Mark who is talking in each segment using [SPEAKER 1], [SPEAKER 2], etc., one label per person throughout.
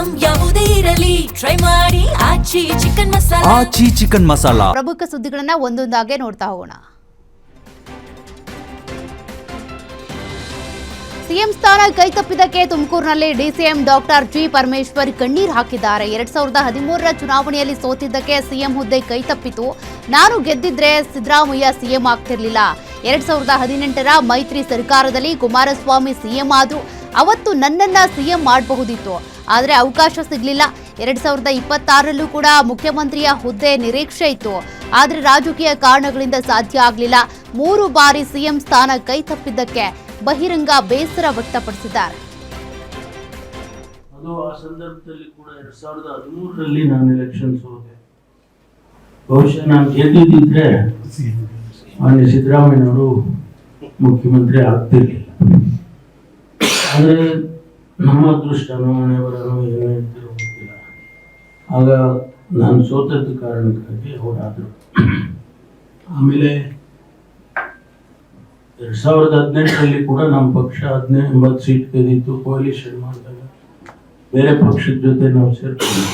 [SPEAKER 1] Item ಯಾವುದೇ ಇರಲಿ try ಮಾಡಿ ಆಚಿ ಚಿಕನ್ ಮಸಾಲಾ.
[SPEAKER 2] ಆಚಿ ಚಿಕನ್ ಮಸಾಲಾ.
[SPEAKER 3] ಪ್ರಮುಖ ಸುದ್ದಿಗಳನ್ನ ಒಂದೊಂದಾಗೆ ನೋಡ್ತಾ ಹೋಗೋಣ. ಸಿಎಂ ಸ್ಥಾನ ಕೈತಪ್ಪಿದ್ದಕ್ಕೆ ತುಮಕೂರಿನಲ್ಲಿ ಡಿಸಿಎಂ ಡಾಕ್ಟರ್ ಜಿ ಪರಮೇಶ್ವರ್ ಕಣ್ಣೀರು ಹಾಕಿದ್ದಾರೆ. 2013ರ ಚುನಾವಣೆಯಲ್ಲಿ ಸೋತಿದ್ದಕ್ಕೆ ಸಿಎಂ ಹುದ್ದೆ ಕೈತಪ್ಪಿತು. ನಾನು ಗೆದ್ದಿದ್ರೆ ಸಿದ್ದರಾಮಯ್ಯ ಸಿಎಂ ಆಗ್ತಿರ್ಲಿಲ್ಲ. 2018ರ ಮೈತ್ರಿ ಸರ್ಕಾರದಲ್ಲಿ ಕುಮಾರಸ್ವಾಮಿ ಸಿಎಂ ಆದ್ರು. ಅವತ್ತು ನನ್ನನ್ನ ಸಿಎಂ ಮಾಡಬಹುದಿತ್ತು, ಆದರೆ ಅವಕಾಶ ಸಿಗಲಿಲ್ಲ. 2026ರಲ್ಲೂ ಕೂಡ ಮುಖ್ಯಮಂತ್ರಿಯ ಹುದ್ದೆ ನಿರೀಕ್ಷೆ ಇತ್ತು, ಆದರೆ ರಾಜಕೀಯ ಕಾರಣಗಳಿಂದ ಸಾಧ್ಯ ಆಗಲಿಲ್ಲ. 3 ಬಾರಿ ಸಿಎಂ ಸ್ಥಾನ ಕೈತಪ್ಪಿದ್ದಕ್ಕೆ ಬಹಿರಂಗ ಬೇಸರ ವ್ಯಕ್ತಪಡಿಸಿದ್ದಾರೆ.
[SPEAKER 4] ಅದು ಆ ಸಂದರ್ಭದಲ್ಲಿ ಕೂಡ 2013ರಲ್ಲಿ ನಾನು ಎಲೆಕ್ಷನ್ ಸೋತೆ. ಬಹುಶಃ ನಾನು ಗೆದ್ದಿದ್ದಿದ್ರೆ ಮಾನ್ಯ ಸಿದ್ದರಾಮಯ್ಯನವರು ಮುಖ್ಯಮಂತ್ರಿ ಆಗ್ತಿರ್ಲಿಲ್ಲ. ಆದರೆ ನಮ್ಮ ಅದೃಷ್ಟನೋ ಹಣೆಬರನೋ ಏನೋ ಹೇಳ್ತಿರೋ ಗೊತ್ತಿಲ್ಲ. ಆಗ ನಾನು ಸೋತದ್ದು ಕಾರಣಕ್ಕಾಗಿ ಅವರಾದರು. ಆಮೇಲೆ 2018ರಲ್ಲಿ ಕೂಡ ನಮ್ಮ ಪಕ್ಷ 80 ಸೀಟ್ ಗೆದ್ದಿತ್ತು. ಕೋಲಿಷನ್ ಮಾಡಿದಾಗ ಬೇರೆ ಪಕ್ಷದ ಜೊತೆ ನಾವು ಸೇರ್ಕೊಂಡು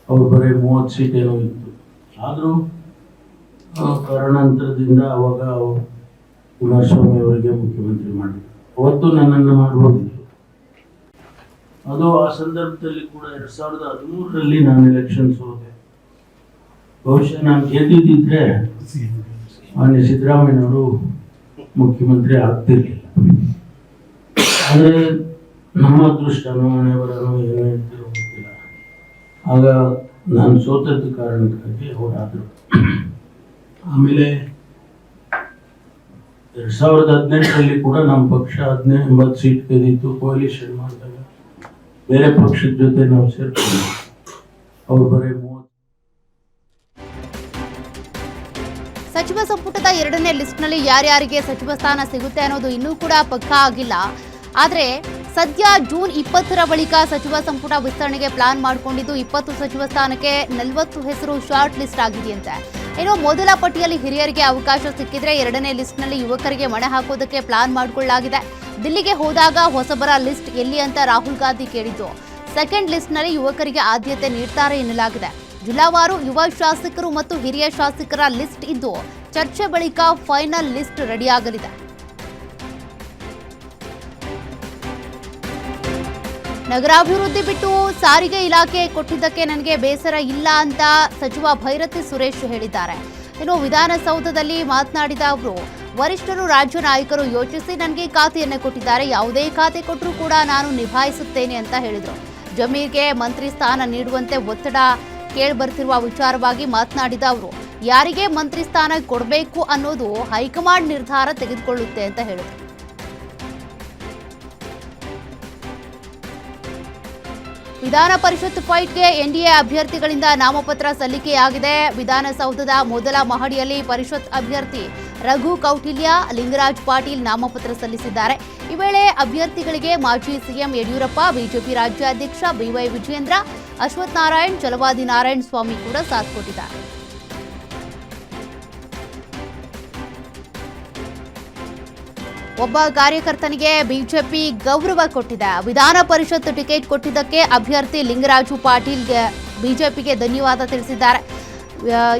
[SPEAKER 4] ಅವ್ರು ಬರೀ 30 ಸೀಟ್ ಏನೋ ಇತ್ತು. ಆದರೂ ಕಾರಣಾಂತರದಿಂದ ಅವಾಗ ಕುಮಾರಸ್ವಾಮಿ ಅವರಿಗೆ ಮುಖ್ಯಮಂತ್ರಿ ಮಾಡಿದ್ರು. ಅವತ್ತು ನನ್ನನ್ನು ಮಾಡ್ಬೋದಿತ್ತು. ಅದು ಆ ಸಂದರ್ಭದಲ್ಲಿ ಕೂಡ 2013ರಲ್ಲಿ ನಾನು ಎಲೆಕ್ಷನ್ ಸೋತೆ. ಬಹುಶಃ ನಾನು ಗೆದ್ದಿದ್ದಿದ್ರೆ ಮಾನ್ಯ ಸಿದ್ದರಾಮಯ್ಯನವರು ಮುಖ್ಯಮಂತ್ರಿ ಆಗ್ತಿರ್ಲಿಲ್ಲ. ಆದರೆ ನಮ್ಮ ಅದೃಷ್ಟನೋ ಹಣೆಬರನೋ ಏನೋ ಹೇಳ್ತಿರೋ ಗೊತ್ತಿಲ್ಲ. ಆಗ ನಾನು ಸೋತದ್ದು ಕಾರಣಕ್ಕಾಗಿ ಅವರಾದರು. ಆಮೇಲೆ 2018ರಲ್ಲಿ ಕೂಡ ನಮ್ಮ ಪಕ್ಷ 80 ಸೀಟ್ ಗೆದ್ದಿತ್ತು. ಕೋಲಿಷನ್ ಮಾಡಿದಾಗ ಬೇರೆ ಪಕ್ಷದ ಜೊತೆ ನಾವು ಸೇರ್ಕೊಂಡು ಅವ್ರು ಬರೀ 30.
[SPEAKER 3] ಸಚಿವ ಸಂಪುಟದ 2ನೇ ಲಿಸ್ಟ್ನಲ್ಲಿ ಯಾರ್ಯಾರಿಗೆ ಸಚಿವ ಸ್ಥಾನ ಸಿಗುತ್ತೆ ಅನ್ನೋದು ಇನ್ನೂ ಕೂಡ ಪಕ್ಕಾ ಆಗಿಲ್ಲ. ಆದರೆ ಸದ್ಯ ಜೂನ್ 20ರ ಬಳಿಕ ಸಚಿವ ಸಂಪುಟ ವಿಸ್ತರಣೆಗೆ ಪ್ಲಾನ್ ಮಾಡಿಕೊಂಡಿದ್ದು 20 ಸಚಿವ ಸ್ಥಾನಕ್ಕೆ 40 ಹೆಸರು ಶಾರ್ಟ್ ಲಿಸ್ಟ್ ಆಗಿದೆಯಂತೆ. ಇನ್ನು ಮೊದಲ ಪಟ್ಟಿಯಲ್ಲಿ ಹಿರಿಯರಿಗೆ ಅವಕಾಶ ಸಿಕ್ಕಿದ್ರೆ 2ನೇ ಲಿಸ್ಟ್ನಲ್ಲಿ ಯುವಕರಿಗೆ ಮಣೆ ಹಾಕೋದಕ್ಕೆ ಪ್ಲಾನ್ ಮಾಡಿಕೊಳ್ಳಲಾಗಿದೆ. ದಿಲ್ಲಿಗೆ ಹೋದಾಗ ಹೊಸಬರ ಲಿಸ್ಟ್ ಎಲ್ಲಿ ಅಂತ ರಾಹುಲ್ ಗಾಂಧಿ ಕೇಳಿದ್ದು. ಸೆಕೆಂಡ್ ಲಿಸ್ಟ್ನಲ್ಲಿ ಯುವಕರಿಗೆ ಆದ್ಯತೆ ನೀಡ್ತಾರೆ ಎನ್ನಲಾಗಿದೆ. ಜಿಲ್ಲಾವಾರು ಯುವ ಶಾಸಕರು ಮತ್ತು ಹಿರಿಯ ಶಾಸಕರ ಲಿಸ್ಟ್ ಇದ್ದು ಚರ್ಚೆ ಬಳಿಕ ಫೈನಲ್ ಲಿಸ್ಟ್ ರೆಡಿಯಾಗಲಿದೆ. ನಗರಾಭಿವೃದ್ಧಿ ಬಿಟ್ಟು ಸಾರಿಗೆ ಇಲಾಖೆ ಕೊಟ್ಟಿದ್ದಕ್ಕೆ ನನಗೆ ಬೇಸರ ಇಲ್ಲ ಅಂತ ಸಚಿವ ಭೈರತಿ ಸುರೇಶ್ ಹೇಳಿದ್ದಾರೆ. ಇನ್ನು ವಿಧಾನಸೌಧದಲ್ಲಿ ಮಾತನಾಡಿದ ಅವರು, ವರಿಷ್ಠರು ರಾಜ್ಯ ನಾಯಕರು ಯೋಚಿಸಿ ನನಗೆ ಖಾತೆಯನ್ನು ಕೊಟ್ಟಿದ್ದಾರೆ. ಯಾವುದೇ ಖಾತೆ ಕೊಟ್ಟರೂ ಕೂಡ ನಾನು ನಿಭಾಯಿಸುತ್ತೇನೆ ಅಂತ ಹೇಳಿದರು. ಜಮೀರ್ಗೆ ಮಂತ್ರಿ ಸ್ಥಾನ ನೀಡುವಂತೆ ಒತ್ತಡ ಕೇಳಿಬರ್ತಿರುವ ವಿಚಾರವಾಗಿ ಮಾತನಾಡಿದ ಅವರು, ಯಾರಿಗೆ ಮಂತ್ರಿ ಸ್ಥಾನ ಕೊಡಬೇಕು ಅನ್ನೋದು ಹೈಕಮಾಂಡ್ ನಿರ್ಧಾರ ತೆಗೆದುಕೊಳ್ಳುತ್ತೆ ಅಂತ ಹೇಳಿದರು. ವಿಧಾನ ಪರಿಷತ್ ಫೈಟ್ಗೆ ಎನ್ಡಿಎ ಅಭ್ಯರ್ಥಿಗಳಿಂದ ನಾಮಪತ್ರ ಸಲ್ಲಿಕೆಯಾಗಿದೆ. ವಿಧಾನಸೌಧದ ಮೊದಲ ಮಹಡಿಯಲ್ಲಿ ಪರಿಷತ್ ಅಭ್ಯರ್ಥಿ ರಘು ಕೌಟಿಲ್ಯ, ಲಿಂಗರಾಜ್ ಪಾಟೀಲ್ ನಾಮಪತ್ರ ಸಲ್ಲಿಸಿದ್ದಾರೆ. ಈ ವೇಳೆ ಅಭ್ಯರ್ಥಿಗಳಿಗೆ ಮಾಜಿ ಸಿಎಂ ಯಡಿಯೂರಪ್ಪ, ಬಿಜೆಪಿ ರಾಜ್ಯಾಧ್ಯಕ್ಷ ಬಿವೈ ವಿಜಯೇಂದ್ರ, ಅಶ್ವಥ್ ನಾರಾಯಣ್, ಚಲವಾದಿ ನಾರಾಯಣ ಸ್ವಾಮಿ ಕೂಡ ಸಾಥ್ ಕೊಟ್ಟಿದ್ದಾರೆ. ಒಬ್ಬ ಕಾರ್ಯಕರ್ತನಿಗೆ ಬಿಜೆಪಿ ಗೌರವ ಕೊಟ್ಟಿದೆ. ವಿಧಾನ ಪರಿಷತ್ ಟಿಕೆಟ್ ಕೊಟ್ಟಿದ್ದಕ್ಕೆ ಅಭ್ಯರ್ಥಿ ಲಿಂಗರಾಜು ಪಾಟೀಲ್ಗೆ ಬಿಜೆಪಿಗೆ ಧನ್ಯವಾದ ತಿಳಿಸಿದ್ದಾರೆ.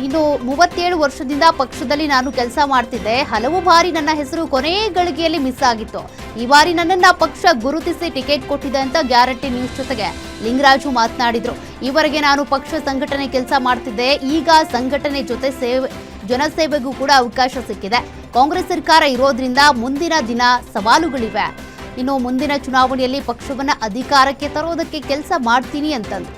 [SPEAKER 3] ಇನ್ನು 37 ವರ್ಷದಿಂದ ಪಕ್ಷದಲ್ಲಿ ನಾನು ಕೆಲಸ ಮಾಡ್ತಿದ್ದೆ. ಹಲವು ಬಾರಿ ನನ್ನ ಹೆಸರು ಕೊನೆ ಗಳಿಗೆಯಲ್ಲಿ ಮಿಸ್ ಆಗಿತ್ತು. ಈ ಬಾರಿ ನನ್ನನ್ನ ಪಕ್ಷ ಗುರುತಿಸಿ ಟಿಕೆಟ್ ಕೊಟ್ಟಿದೆ ಅಂತ ಗ್ಯಾರಂಟಿ ನ್ಯೂಸ್ ಜೊತೆಗೆ ಲಿಂಗರಾಜು ಮಾತನಾಡಿದ್ರು. ಈವರೆಗೆ ನಾನು ಪಕ್ಷ ಸಂಘಟನೆ ಕೆಲಸ ಮಾಡ್ತಿದ್ದೆ. ಈಗ ಸಂಘಟನೆ ಜೊತೆ ಜನಸೇವೆಗೂ ಕೂಡ ಅವಕಾಶ ಸಿಕ್ಕಿದೆ. ಕಾಂಗ್ರೆಸ್ ಸರ್ಕಾರ ಇರೋದ್ರಿಂದ ಮುಂದಿನ ದಿನ ಸವಾಲುಗಳಿವೆ. ಇನ್ನು ಮುಂದಿನ ಚುನಾವಣೆಯಲ್ಲಿ ಪಕ್ಷವನ್ನ ಅಧಿಕಾರಕ್ಕೆ ತರೋದಕ್ಕೆ ಕೆಲಸ ಮಾಡ್ತೀನಿ ಅಂತಂದ್ರು.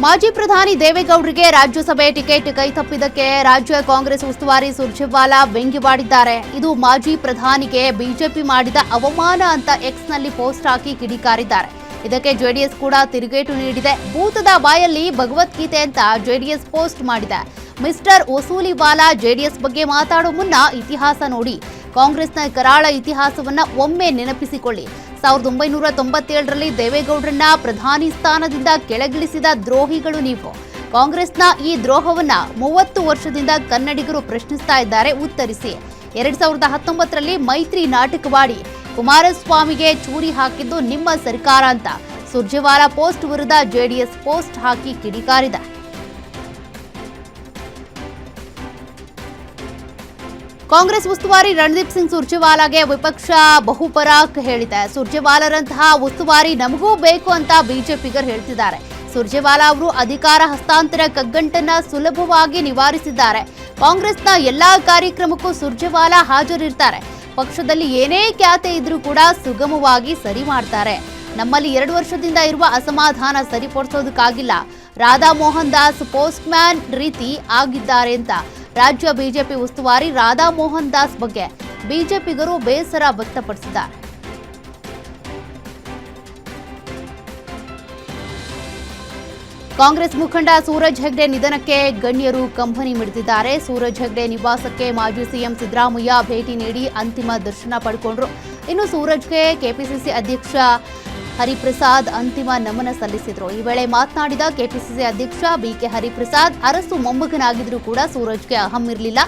[SPEAKER 3] ಮಾಜಿ ಪ್ರಧಾನಿ ದೇವೇಗೌಡರಿಗೆ ರಾಜ್ಯಸಭೆ ಟಿಕೆಟ್ ಕೈತಪ್ಪಿದ್ದಕ್ಕೆ ರಾಜ್ಯ ಕಾಂಗ್ರೆಸ್ ಉಸ್ತುವಾರಿ ಸುರ್ಜೇವಾಲಾ ವ್ಯಂಗ್ಯವಾಡಿದ್ದಾರೆ. ಇದು ಮಾಜಿ ಪ್ರಧಾನಿಗೆ ಬಿಜೆಪಿ ಮಾಡಿದ ಅವಮಾನ ಅಂತ ಎಕ್ಸ್ನಲ್ಲಿ ಪೋಸ್ಟ್ ಹಾಕಿ ಕಿಡಿಕಾರಿದ್ದಾರೆ. ಇದಕ್ಕೆ ಜೆಡಿಎಸ್ ಕೂಡ ತಿರುಗೇಟು ನೀಡಿದೆ. ಭೂತದ ಬಾಯಲ್ಲಿ ಭಗವದ್ಗೀತೆ ಅಂತ ಜೆಡಿಎಸ್ ಪೋಸ್ಟ್ ಮಾಡಿದೆ. ಮಿಸ್ಟರ್ ವಸೂಲಿವಾಲಾ, ಜೆಡಿಎಸ್ ಬಗ್ಗೆ ಮಾತಾಡೋ ಮುನ್ನ ಇತಿಹಾಸ ನೋಡಿ. ಕಾಂಗ್ರೆಸ್ನ ಕರಾಳ ಇತಿಹಾಸವನ್ನ ಒಮ್ಮೆ ನೆನಪಿಸಿಕೊಳ್ಳಿ. 1997ರಲ್ಲಿ ದೇವೇಗೌಡರನ್ನ ಪ್ರಧಾನಿ ಸ್ಥಾನದಿಂದ ಕೆಳಗಿಳಿಸಿದ ದ್ರೋಹಿಗಳು ನೀವು. ಕಾಂಗ್ರೆಸ್ನ ಈ ದ್ರೋಹವನ್ನ 30 ವರ್ಷದಿಂದ ಕನ್ನಡಿಗರು ಪ್ರಶ್ನಿಸ್ತಾ ಇದ್ದಾರೆ, ಉತ್ತರಿಸಿ. 2019ರಲ್ಲಿ ಮೈತ್ರಿ ನಾಟಕವಾಡಿ ಕುಮಾರಸ್ವಾಮಿಗೆ ಚೂರಿ ಹಾಕಿದ್ದು ನಿಮ್ಮ ಸರ್ಕಾರ ಅಂತ ಸುರ್ಜೇವಾಲಾ ಪೋಸ್ಟ್ ವಿರುದ್ಧ ಜೆಡಿಎಸ್ ಪೋಸ್ಟ್ ಹಾಕಿ ಕಿಡಿಕಾರಿದೆ. ಕಾಂಗ್ರೆಸ್ ಉಸ್ತುವಾರಿ ರಣದೀಪ್ ಸಿಂಗ್ ಸುರ್ಜೇವಾಲಾಗೆ ವಿಪಕ್ಷ ಬಹುಪರಾಕ್ ಹೇಳಿದೆ. ಸುರ್ಜೇವಾಲಾರಂತಹ ಉಸ್ತುವಾರಿ ನಮಗೂ ಬೇಕು ಅಂತ ಬಿಜೆಪಿಗರು ಹೇಳ್ತಿದ್ದಾರೆ. ಸುರ್ಜೇವಾಲಾ ಅವರು ಅಧಿಕಾರ ಹಸ್ತಾಂತರ ಕಗ್ಗಂಟನ್ನ ಸುಲಭವಾಗಿ ನಿವಾರಿಸಿದ್ದಾರೆ. ಕಾಂಗ್ರೆಸ್ನ ಎಲ್ಲಾ ಕಾರ್ಯಕ್ರಮಕ್ಕೂ ಸುರ್ಜೇವಾಲಾ ಹಾಜರಿರ್ತಾರೆ. ಪಕ್ಷದಲ್ಲಿ ಏನೇ ಖ್ಯಾತೆ ಇದ್ರೂ ಕೂಡ ಸುಗಮವಾಗಿ ಸರಿ ಮಾಡ್ತಾರೆ. ನಮ್ಮಲ್ಲಿ 2 ವರ್ಷದಿಂದ ಇರುವ ಅಸಮಾಧಾನ ಸರಿಪಡಿಸೋದಕ್ಕಾಗಿಲ್ಲ. ರಾಧಾ ಮೋಹನ್ ದಾಸ್ ಪೋಸ್ಟ್ ಮ್ಯಾನ್ ರೀತಿ ಆಗಿದ್ದಾರೆ ಅಂತ ರಾಜ್ಯ ಬಿಜೆಪಿ ಉಸ್ತುವಾರಿ ರಾಧಾ ಮೋಹನ್ ದಾಸ್ ಬಗ್ಗೆ ಬಿಜೆಪಿಗರು ಬೇಸರ ವ್ಯಕ್ತಪಡಿಸಿದ್ದಾರೆ. ಕಾಂಗ್ರೆಸ್ ಮುಖಂಡ ಸೂರಜ್ ಹೆಗ್ಡೆ ನಿಧನಕ್ಕೆ ಗಣ್ಯರು ಕಂಬನಿ ಮಿಡಿದಿದ್ದಾರೆ. ಸೂರಜ್ ಹೆಗ್ಡೆ ನಿವಾಸಕ್ಕೆ ಮಾಜಿ ಸಿಎಂ ಸಿದ್ದರಾಮಯ್ಯ ಭೇಟಿ ನೀಡಿ ಅಂತಿಮ ದರ್ಶನ ಪಡ್ಕೊಂಡ್ರು. ಇನ್ನು ಸೂರಜ್ಗೆ ಕೆಪಿಸಿಸಿ ಅಧ್ಯಕ್ಷ ಹರಿಪ್ರಸಾದ್ ಅಂತಿಮ ನಮನ ಸಲ್ಲಿಸಿದ್ರು. ಈ ವೇಳೆ ಮಾತನಾಡಿದ ಕೆಪಿಸಿಸಿ ಅಧ್ಯಕ್ಷ ಬಿಕೆ ಹರಿಪ್ರಸಾದ್, ಅರಸು ಮೊಮ್ಮಗನಾಗಿದ್ರೂ ಕೂಡ ಸೂರಜ್ಗೆ ಅಹಂ ಇರಲಿಲ್ಲ.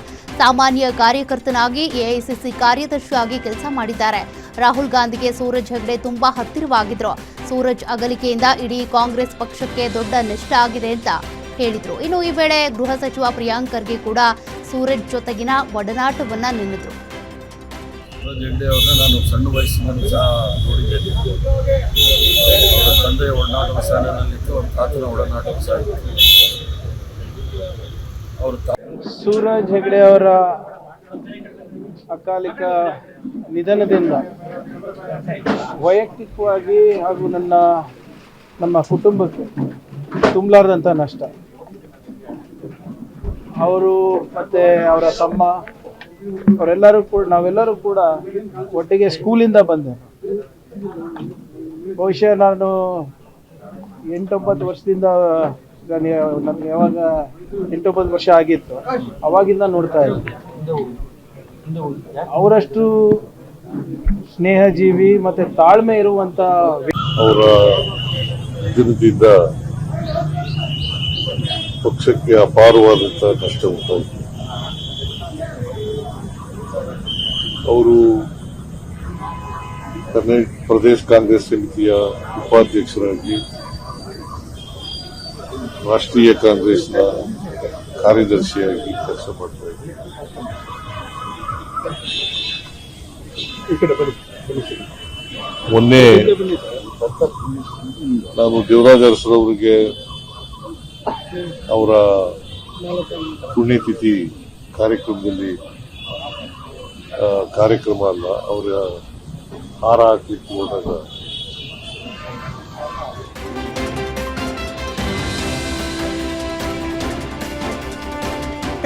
[SPEAKER 3] ಸಾಮಾನ್ಯ ಕಾರ್ಯಕರ್ತನಾಗಿ ಎಐಸಿಸಿ ಕಾರ್ಯದರ್ಶಿಯಾಗಿ ಕೆಲಸ ಮಾಡಿದ್ದಾರೆ. ರಾಹುಲ್ ಗಾಂಧಿಗೆ ಸೂರಜ್ ಹೆಗ್ಡೆ ತುಂಬಾ ಹತ್ತಿರವಾಗಿದ್ರು. ಸೂರಜ್ ಅಗಲಿಕೆಯಿಂದ ಇಡೀ ಕಾಂಗ್ರೆಸ್ ಪಕ್ಷಕ್ಕೆ ದೊಡ್ಡ ನಷ್ಟ ಆಗಿದೆ ಅಂತ ಹೇಳಿದ್ರು. ಇನ್ನು ಈ ವೇಳೆ ಗೃಹ ಸಚಿವ ಪ್ರಿಯಾಂಕ್ ಖರ್ಗೆ ಕೂಡ ಸೂರಜ್ ಜೊತೆಗಿನ ಒಡನಾಟವನ್ನ ನೆನೆದ್ರು.
[SPEAKER 2] ಸೂರಜ್ ಹೆಗ್ಡೆ ಅವ್ರನ್ನ ನಾನು ಸಣ್ಣ ವಯಸ್ಸಿನಲ್ಲಿ ಸಹ ನೋಡಿದ್ದೇನೆ. ಅವರ ತಂದೆಯ ಒಡನಾಟದ ಸಾಲಿನಲ್ಲಿತ್ತು, ಅವ್ರ ತಾತನ ಒಡನಾಟದ ಸಹ ಇತ್ತು.
[SPEAKER 5] ಸೂರಜ್ ಹೆಗ್ಡೆ ಅವರ ಅಕಾಲಿಕ ನಿಧನದಿಂದ ವೈಯಕ್ತಿಕವಾಗಿ ಹಾಗೂ ನಮ್ಮ ಕುಟುಂಬಕ್ಕೆ ತುಂಬಲಾರದಂಥ ನಷ್ಟ. ಅವರು ಮತ್ತು ಅವರ ತಮ್ಮ ನಾವೆಲ್ಲರೂ ಕೂಡ ಒಟ್ಟಿಗೆ ಸ್ಕೂಲಿಂದ ಬಂದೆ. ಬಹುಶಃ ನಾನು 8-9 ವರ್ಷದಿಂದ ನನಗೆ ಯಾವಾಗ 8-9 ವರ್ಷ ಆಗಿತ್ತು ಅವಾಗಿಂದ ನೋಡ್ತಾ ಇದ್ದೆ. ಅವರಷ್ಟು ಸ್ನೇಹಜೀವಿ ಮತ್ತೆ ತಾಳ್ಮೆ ಇರುವಂತ
[SPEAKER 6] ಅವರ ದಿನದಿಂದ ಪಕ್ಷಕ್ಕೆ ಅಪಾರವಾದಂತಹ ನಷ್ಟ ಉಂಟಾಯಿತು. ಅವರು ಕರ್ನಾಟಕ ಪ್ರದೇಶ ಕಾಂಗ್ರೆಸ್ ಸಮಿತಿಯ ಉಪಾಧ್ಯಕ್ಷರಾಗಿ, ರಾಷ್ಟ್ರೀಯ ಕಾಂಗ್ರೆಸ್ನ ಕಾರ್ಯದರ್ಶಿಯಾಗಿ ಕೆಲಸ ಮಾಡ್ತಾ ಇದ್ದಾರೆ. ಮೊನ್ನೆ ನಾನು ದೇವರಾಜ ಅರಸರವರಿಗೆ ಅವರ ಪುಣ್ಯತಿಥಿ ಕಾರ್ಯಕ್ರಮದಲ್ಲಿ ಕಾರ್ಯಕ್ರಮ ಅಲ್ಲ, ಅವರ ಹಾರ ಹಾಕಲಿಕ್ಕೆ ಹೋದಾಗ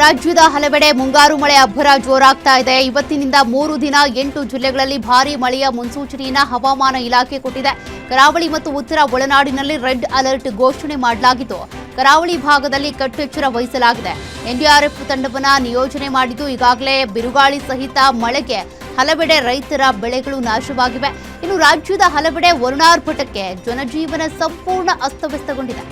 [SPEAKER 3] ರಾಜ್ಯದ ಹಲವೆಡೆ ಮುಂಗಾರು ಮಳೆ ಅಬ್ಬರ ಜೋರಾಗ್ತಾ ಇದೆ. ಇವತ್ತಿನಿಂದ 3 ದಿನ 8 ಜಿಲ್ಲೆಗಳಲ್ಲಿ ಭಾರೀ ಮಳೆಯ ಮುನ್ಸೂಚನೆಯನ್ನ ಹವಾಮಾನ ಇಲಾಖೆ ಕೊಟ್ಟಿದೆ. ಕರಾವಳಿ ಮತ್ತು ಉತ್ತರ ಒಳನಾಡಿನಲ್ಲಿ ರೆಡ್ ಅಲರ್ಟ್ ಘೋಷಣೆ ಮಾಡಲಾಗಿದ್ದು, ಕರಾವಳಿ ಭಾಗದಲ್ಲಿ ಕಟ್ಟೆಚ್ಚರ ವಹಿಸಲಾಗಿದೆ. ಎನ್ಡಿಆರ್ಎಫ್ ತಂಡವನ್ನು ನಿಯೋಜನೆ ಮಾಡಿದ್ದು, ಈಗಾಗಲೇ ಬಿರುಗಾಳಿ ಸಹಿತ ಮಳೆಗೆ ಹಲವೆಡೆ ರೈತರ ಬೆಳೆಗಳು ನಾಶವಾಗಿವೆ. ಇನ್ನು ರಾಜ್ಯದ ಹಲವೆಡೆ ವರುಣಾರ್ಭಟಕ್ಕೆ ಜನಜೀವನ ಸಂಪೂರ್ಣ ಅಸ್ತವ್ಯಸ್ತಗೊಂಡಿದೆ.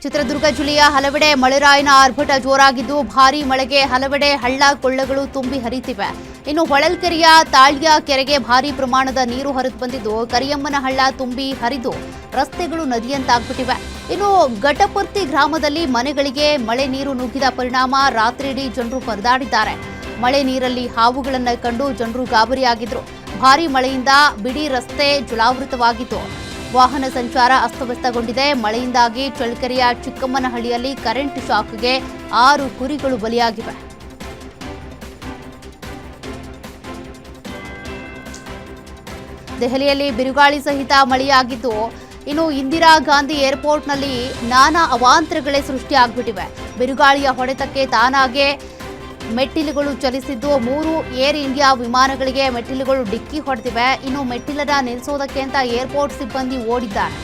[SPEAKER 3] ಚಿತ್ರದುರ್ಗ ಜಿಲ್ಲೆಯ ಹಲವೆಡೆ ಮಳೆರಾಯನ ಆರ್ಭಟ ಜೋರಾಗಿದ್ದು, ಭಾರೀ ಮಳೆಗೆ ಹಲವೆಡೆ ಹಳ್ಳ ಕೊಳ್ಳಗಳು ತುಂಬಿ ಹರಿತಿವೆ. ಇನ್ನು ಹೊಳಲ್ಕೆರೆಯ ತಾಳ್ಯ ಕೆರೆಗೆ ಭಾರೀ ಪ್ರಮಾಣದ ನೀರು ಹರಿದು ಬಂದಿದ್ದು, ಕರಿಯಮ್ಮನ ಹಳ್ಳ ತುಂಬಿ ಹರಿದು ರಸ್ತೆಗಳು ನದಿಯಂತಾಗ್ಬಿಟ್ಟಿವೆ. ಇನ್ನು ಘಟಪರ್ತಿ ಗ್ರಾಮದಲ್ಲಿ ಮನೆಗಳಿಗೆ ಮಳೆ ನೀರು ನುಗ್ಗಿದ ಪರಿಣಾಮ ರಾತ್ರಿಯಿಡೀ ಜನರು ಪರದಾಡಿದ್ದಾರೆ. ಮಳೆ ನೀರಲ್ಲಿ ಹಾವುಗಳನ್ನು ಕಂಡು ಜನರು ಗಾಬರಿಯಾಗಿದ್ರು. ಭಾರೀ ಮಳೆಯಿಂದ ಬಿಡಿ ರಸ್ತೆ ಜಲಾವೃತವಾಗಿತ್ತು. ವಾಹನ ಸಂಚಾರ ಅಸ್ತವ್ಯಸ್ತಗೊಂಡಿದೆ. ಮಳೆಯಿಂದಾಗಿ ಚಳ್ಳಕೆರೆಯ ಚಿಕ್ಕಮ್ಮನಹಳ್ಳಿಯಲ್ಲಿ ಕರೆಂಟ್ ಶಾಕ್ಗೆ 6 ಕುರಿಗಳು ಬಲಿಯಾಗಿವೆ. ದೆಹಲಿಯಲ್ಲಿ ಬಿರುಗಾಳಿ ಸಹಿತ ಮಳೆಯಾಗಿದ್ದು, ಇನ್ನು ಇಂದಿರಾ ಗಾಂಧಿ ಏರ್ಪೋರ್ಟ್ನಲ್ಲಿ ನಾನಾ ಅವಾಂತರಗಳೇ ಸೃಷ್ಟಿಯಾಗ್ಬಿಟ್ಟಿವೆ. ಬಿರುಗಾಳಿಯ ಹೊಡೆತಕ್ಕೆ ತಾನಾಗೆ ಮೆಟ್ಟಿಲುಗಳು ಚಲಿಸಿದ್ದು, 3 ಏರ್ ಇಂಡಿಯಾ ವಿಮಾನಗಳಿಗೆ ಮೆಟ್ಟಿಲುಗಳು ಡಿಕ್ಕಿ ಹೊಡೆದಿವೆ. ಇನ್ನು ಮೆಟ್ಟಿಲನ್ನ ನಿಲ್ಲಿಸೋದಕ್ಕೆ ಅಂತ ಏರ್ಪೋರ್ಟ್ ಸಿಬ್ಬಂದಿ ಓಡಿದ್ದಾರೆ.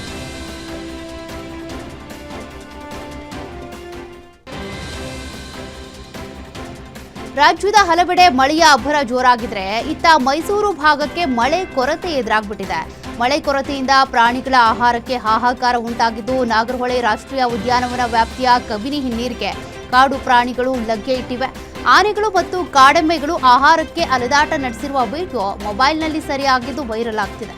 [SPEAKER 3] ರಾಜ್ಯದ ಹಲವೆಡೆ ಮಳೆಯ ಅಬ್ಬರ ಜೋರಾಗಿದ್ರೆ, ಇತ್ತ ಮೈಸೂರು ಭಾಗಕ್ಕೆ ಮಳೆ ಕೊರತೆ ಎದುರಾಗ್ಬಿಟ್ಟಿದೆ. ಮಳೆ ಕೊರತೆಯಿಂದ ಪ್ರಾಣಿಗಳ ಆಹಾರಕ್ಕೆ ಹಾಹಾಕಾರ ಉಂಟಾಗಿದ್ದು, ನಾಗರಹೊಳೆ ರಾಷ್ಟ್ರೀಯ ಉದ್ಯಾನವನ ವ್ಯಾಪ್ತಿಯ ಕಬಿನಿ ಹಿನ್ನೀರಿಗೆ ಕಾಡು ಪ್ರಾಣಿಗಳು ಲಗ್ಗೆ ಇಟ್ಟಿವೆ. ಆನೆಗಳು ಮತ್ತು ಕಾಡೆಮ್ಮೆಗಳು ಆಹಾರಕ್ಕೆ ಅಲೆದಾಟ ನಡೆಸಿರುವ ವಿಡಿಯೋ ಮೊಬೈಲ್ನಲ್ಲಿ ಸೆರೆಯಾಗಿದ್ದು ವೈರಲ್ ಆಗ್ತಿದೆ.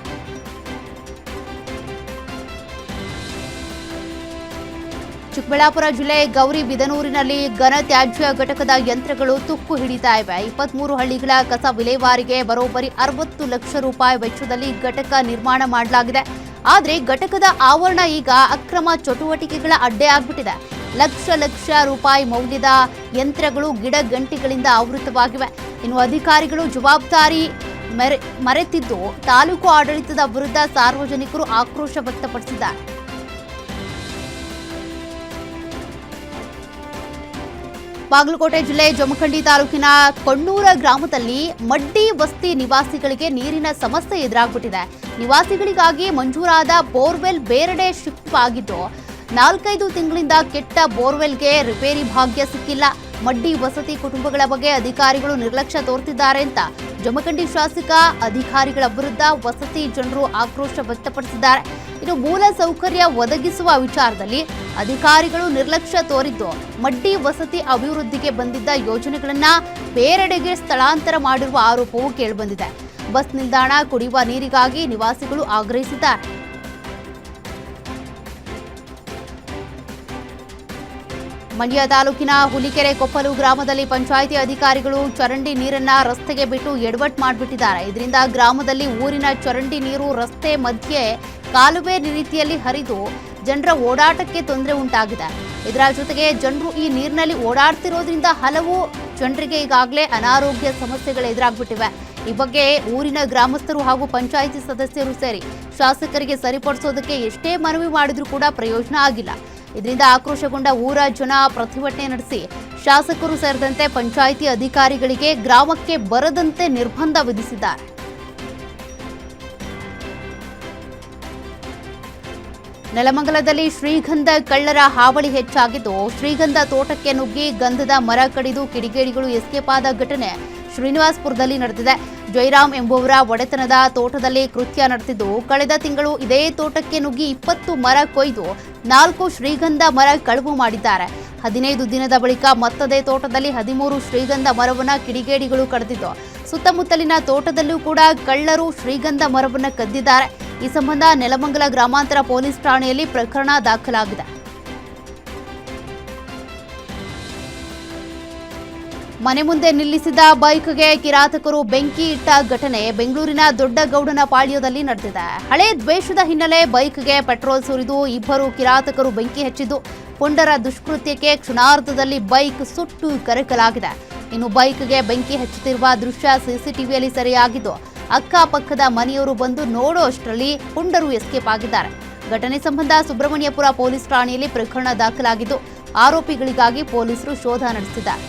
[SPEAKER 3] ಚಿಕ್ಕಬಳ್ಳಾಪುರ ಜಿಲ್ಲೆ ಗೌರಿಬಿದನೂರಿನಲ್ಲಿ ಘನ ತ್ಯಾಜ್ಯ ಘಟಕದ ಯಂತ್ರಗಳು ತುಕ್ಕು ಹಿಡಿತಾ ಇವೆ. 23 ಹಳ್ಳಿಗಳ ಕಸ ವಿಲೇವಾರಿಗೆ ಬರೋಬ್ಬರಿ 60 ಲಕ್ಷ ರೂಪಾಯಿ ವೆಚ್ಚದಲ್ಲಿ ಘಟಕ ನಿರ್ಮಾಣ ಮಾಡಲಾಗಿದೆ. ಆದರೆ ಘಟಕದ ಆವರಣ ಈಗ ಅಕ್ರಮ ಚಟುವಟಿಕೆಗಳ ಅಡ್ಡೆ ಆಗ್ಬಿಟ್ಟಿದೆ. ಲಕ್ಷ ರೂಪಾಯಿ ಮೌಲ್ಯದ ಯಂತ್ರಗಳು ಗಿಡ ಗಂಟಿಗಳಿಂದ ಆವೃತವಾಗಿವೆ. ಇನ್ನು ಅಧಿಕಾರಿಗಳು ಜವಾಬ್ದಾರಿ ಮರೆತಿದ್ದು ತಾಲೂಕು ಆಡಳಿತದ ವಿರುದ್ಧ ಸಾರ್ವಜನಿಕರು ಆಕ್ರೋಶ ವ್ಯಕ್ತಪಡಿಸಿದ್ದಾರೆ. ಬಾಗಲಕೋಟೆ ಜಿಲ್ಲೆ ಜಮಖಂಡಿ ತಾಲೂಕಿನ ಕೊಣ್ಣೂರ ಗ್ರಾಮದಲ್ಲಿ ಮಡ್ಡಿ ವಸ್ತಿ ನಿವಾಸಿಗಳಿಗೆ ನೀರಿನ ಸಮಸ್ಯೆ ಎದುರಾಗ್ಬಿಟ್ಟಿದೆ. ನಿವಾಸಿಗಳಿಗಾಗಿ ಮಂಜೂರಾದ ಬೋರ್ವೆಲ್ ಬೇರೆಡೆ ಶಿಫ್ಟ್ ಆಗಿದ್ದು 4-5 ತಿಂಗಳಿಂದ ಕೆಟ್ಟ ಬೋರ್ವೆಲ್ಗೆ ರಿಪೇರಿ ಭಾಗ್ಯ ಸಿಕ್ಕಿಲ್ಲ. ಮಡ್ಡಿ ವಸತಿ ಕುಟುಂಬಗಳ ಬಗ್ಗೆ ಅಧಿಕಾರಿಗಳು ನಿರ್ಲಕ್ಷ್ಯ ತೋರುತ್ತಿದ್ದಾರೆ ಅಂತ ಜಮಖಂಡಿ ಶಾಸಕ ಅಧಿಕಾರಿಗಳ ವಿರುದ್ಧ ವಸತಿ ಜನರು ಆಕ್ರೋಶ ವ್ಯಕ್ತಪಡಿಸಿದ್ದಾರೆ. ಇನ್ನು ಮೂಲ ಸೌಕರ್ಯ ಒದಗಿಸುವ ವಿಚಾರದಲ್ಲಿ ಅಧಿಕಾರಿಗಳು ನಿರ್ಲಕ್ಷ್ಯ ತೋರಿದ್ದು ಮಡ್ಡಿ ವಸತಿ ಅಭಿವೃದ್ಧಿಗೆ ಬಂದಿದ್ದ ಯೋಜನೆಗಳನ್ನ ಬೇರೆಡೆಗೆ ಸ್ಥಳಾಂತರ ಮಾಡಿರುವ ಆರೋಪವೂ ಕೇಳಿಬಂದಿದೆ. ಬಸ್ ನಿಲ್ದಾಣ, ಕುಡಿಯುವ ನೀರಿಗಾಗಿ ನಿವಾಸಿಗಳು ಆಗ್ರಹಿಸಿದ್ದಾರೆ. ಮಂಡ್ಯ ತಾಲೂಕಿನ ಹುಲಿಕೆರೆ ಕೊಪ್ಪಲು ಗ್ರಾಮದಲ್ಲಿ ಪಂಚಾಯಿತಿ ಅಧಿಕಾರಿಗಳು ಚರಂಡಿ ನೀರನ್ನ ರಸ್ತೆಗೆ ಬಿಟ್ಟು ಎಡವಟ್ಟು ಮಾಡಿಬಿಟ್ಟಿದ್ದಾರೆ. ಇದರಿಂದ ಗ್ರಾಮದಲ್ಲಿ ಊರಿನ ಚರಂಡಿ ನೀರು ರಸ್ತೆ ಮಧ್ಯೆ ಕಾಲುವೆ ರೀತಿಯಲ್ಲಿ ಹರಿದು ಜನರ ಓಡಾಟಕ್ಕೆ ತೊಂದರೆ ಉಂಟಾಗಿದೆ. ಇದರ ಜೊತೆಗೆ ಜನರು ಈ ನೀರಿನಲ್ಲಿ ಓಡಾಡ್ತಿರೋದ್ರಿಂದ ಹಲವು ಜನರಿಗೆ ಈಗಾಗಲೇ ಅನಾರೋಗ್ಯ ಸಮಸ್ಯೆಗಳು ಎದುರಾಗ್ಬಿಟ್ಟಿವೆ. ಈ ಬಗ್ಗೆ ಊರಿನ ಗ್ರಾಮಸ್ಥರು ಹಾಗೂ ಪಂಚಾಯಿತಿ ಸದಸ್ಯರು ಸೇರಿ ಶಾಸಕರಿಗೆ ಸರಿಪಡಿಸೋದಕ್ಕೆ ಎಷ್ಟೇ ಮನವಿ ಮಾಡಿದ್ರೂ ಕೂಡ ಪ್ರಯೋಜನ ಆಗಿಲ್ಲ. ಇದರಿಂದ ಆಕ್ರೋಶಗೊಂಡ ಊರ ಜನ ಪ್ರತಿಭಟನೆ ನಡೆಸಿ ಶಾಸಕರು ಸೇರಿದಂತೆ ಪಂಚಾಯಿತಿ ಅಧಿಕಾರಿಗಳಿಗೆ ಗ್ರಾಮಕ್ಕೆ ಬರದಂತೆ ನಿರ್ಬಂಧ ವಿಧಿಸಿದ್ದಾರೆ. ನೆಲಮಂಗಲದಲ್ಲಿ ಶ್ರೀಗಂಧ ಕಳ್ಳರ ಹಾವಳಿ ಹೆಚ್ಚಾಗಿದ್ದು, ಶ್ರೀಗಂಧ ತೋಟಕ್ಕೆ ನುಗ್ಗಿ ಗಂಧದ ಮರ ಕಡಿದು ಕಿಡಿಗೇಡಿಗಳು ಎಸ್ಕೇಪ್ ಆದ ಘಟನೆ ಶ್ರೀನಿವಾಸಪುರದಲ್ಲಿ ನಡೆದಿದೆ. ಜಯರಾಮ್ ಎಂಬುವರ ಒಡೆತನದ ತೋಟದಲ್ಲಿ ಕೃತ್ಯ ನಡೆದಿದ್ದು, ಕಳೆದ ತಿಂಗಳು ಇದೇ ತೋಟಕ್ಕೆ ನುಗ್ಗಿ 20 ಮರ ಕೊಯ್ದು 4 ಶ್ರೀಗಂಧ ಮರ ಕಳವು ಮಾಡಿದ್ದಾರೆ. 15 ದಿನದ ಬಳಿಕ ಮತ್ತದೇ ತೋಟದಲ್ಲಿ 13 ಶ್ರೀಗಂಧ ಮರವನ್ನು ಕಿಡಿಗೇಡಿಗಳು ಕಡಿದಿದ್ದು, ಸುತ್ತಮುತ್ತಲಿನ ತೋಟದಲ್ಲೂ ಕೂಡ ಕಳ್ಳರು ಶ್ರೀಗಂಧ ಮರವನ್ನು ಕದ್ದಿದ್ದಾರೆ. ಈ ಸಂಬಂಧ ನೆಲಮಂಗಲ ಗ್ರಾಮಾಂತರ ಪೊಲೀಸ್ ಠಾಣೆಯಲ್ಲಿ ಪ್ರಕರಣ ದಾಖಲಾಗಿದೆ. ಮನೆ ಮುಂದೆ ನಿಲ್ಲಿಸಿದ ಬೈಕ್ಗೆ ಕಿರಾತಕರು ಬೆಂಕಿ ಇಟ್ಟ ಘಟನೆ ಬೆಂಗಳೂರಿನ ದೊಡ್ಡಗೌಡನ ಪಾಳ್ಯದಲ್ಲಿ ನಡೆದಿದೆ. ಹಳೆ ದ್ವೇಷದ ಹಿನ್ನೆಲೆ ಬೈಕ್ಗೆ ಪೆಟ್ರೋಲ್ ಸುರಿದು ಇಬ್ಬರು ಕಿರಾತಕರು ಬೆಂಕಿ ಹಚ್ಚಿದ್ದು, ಪುಂಡರ ದುಷ್ಕೃತ್ಯಕ್ಕೆ ಕ್ಷಣಾರ್ಧದಲ್ಲಿ ಬೈಕ್ ಸುಟ್ಟು ಕರಕಲಾಗಿದೆ. ಇನ್ನು ಬೈಕ್ಗೆ ಬೆಂಕಿ ಹಚ್ಚುತ್ತಿರುವ ದೃಶ್ಯ ಸಿಸಿಟಿವಿಯಲ್ಲಿ ಸೆರೆಯಾಗಿದ್ದು, ಅಕ್ಕಪಕ್ಕದ ಮನೆಯವರು ಬಂದು ನೋಡೋ ಅಷ್ಟರಲ್ಲಿ ಪುಂಡರು ಎಸ್ಕೇಪ್ ಆಗಿದ್ದಾರೆ. ಘಟನೆ ಸಂಬಂಧ ಸುಬ್ರಹ್ಮಣ್ಯಪುರ ಪೊಲೀಸ್ ಠಾಣೆಯಲ್ಲಿ ಪ್ರಕರಣ ದಾಖಲಾಗಿದ್ದು, ಆರೋಪಿಗಳಿಗಾಗಿ ಪೊಲೀಸರು ಶೋಧ ನಡೆಸಿದ್ದಾರೆ.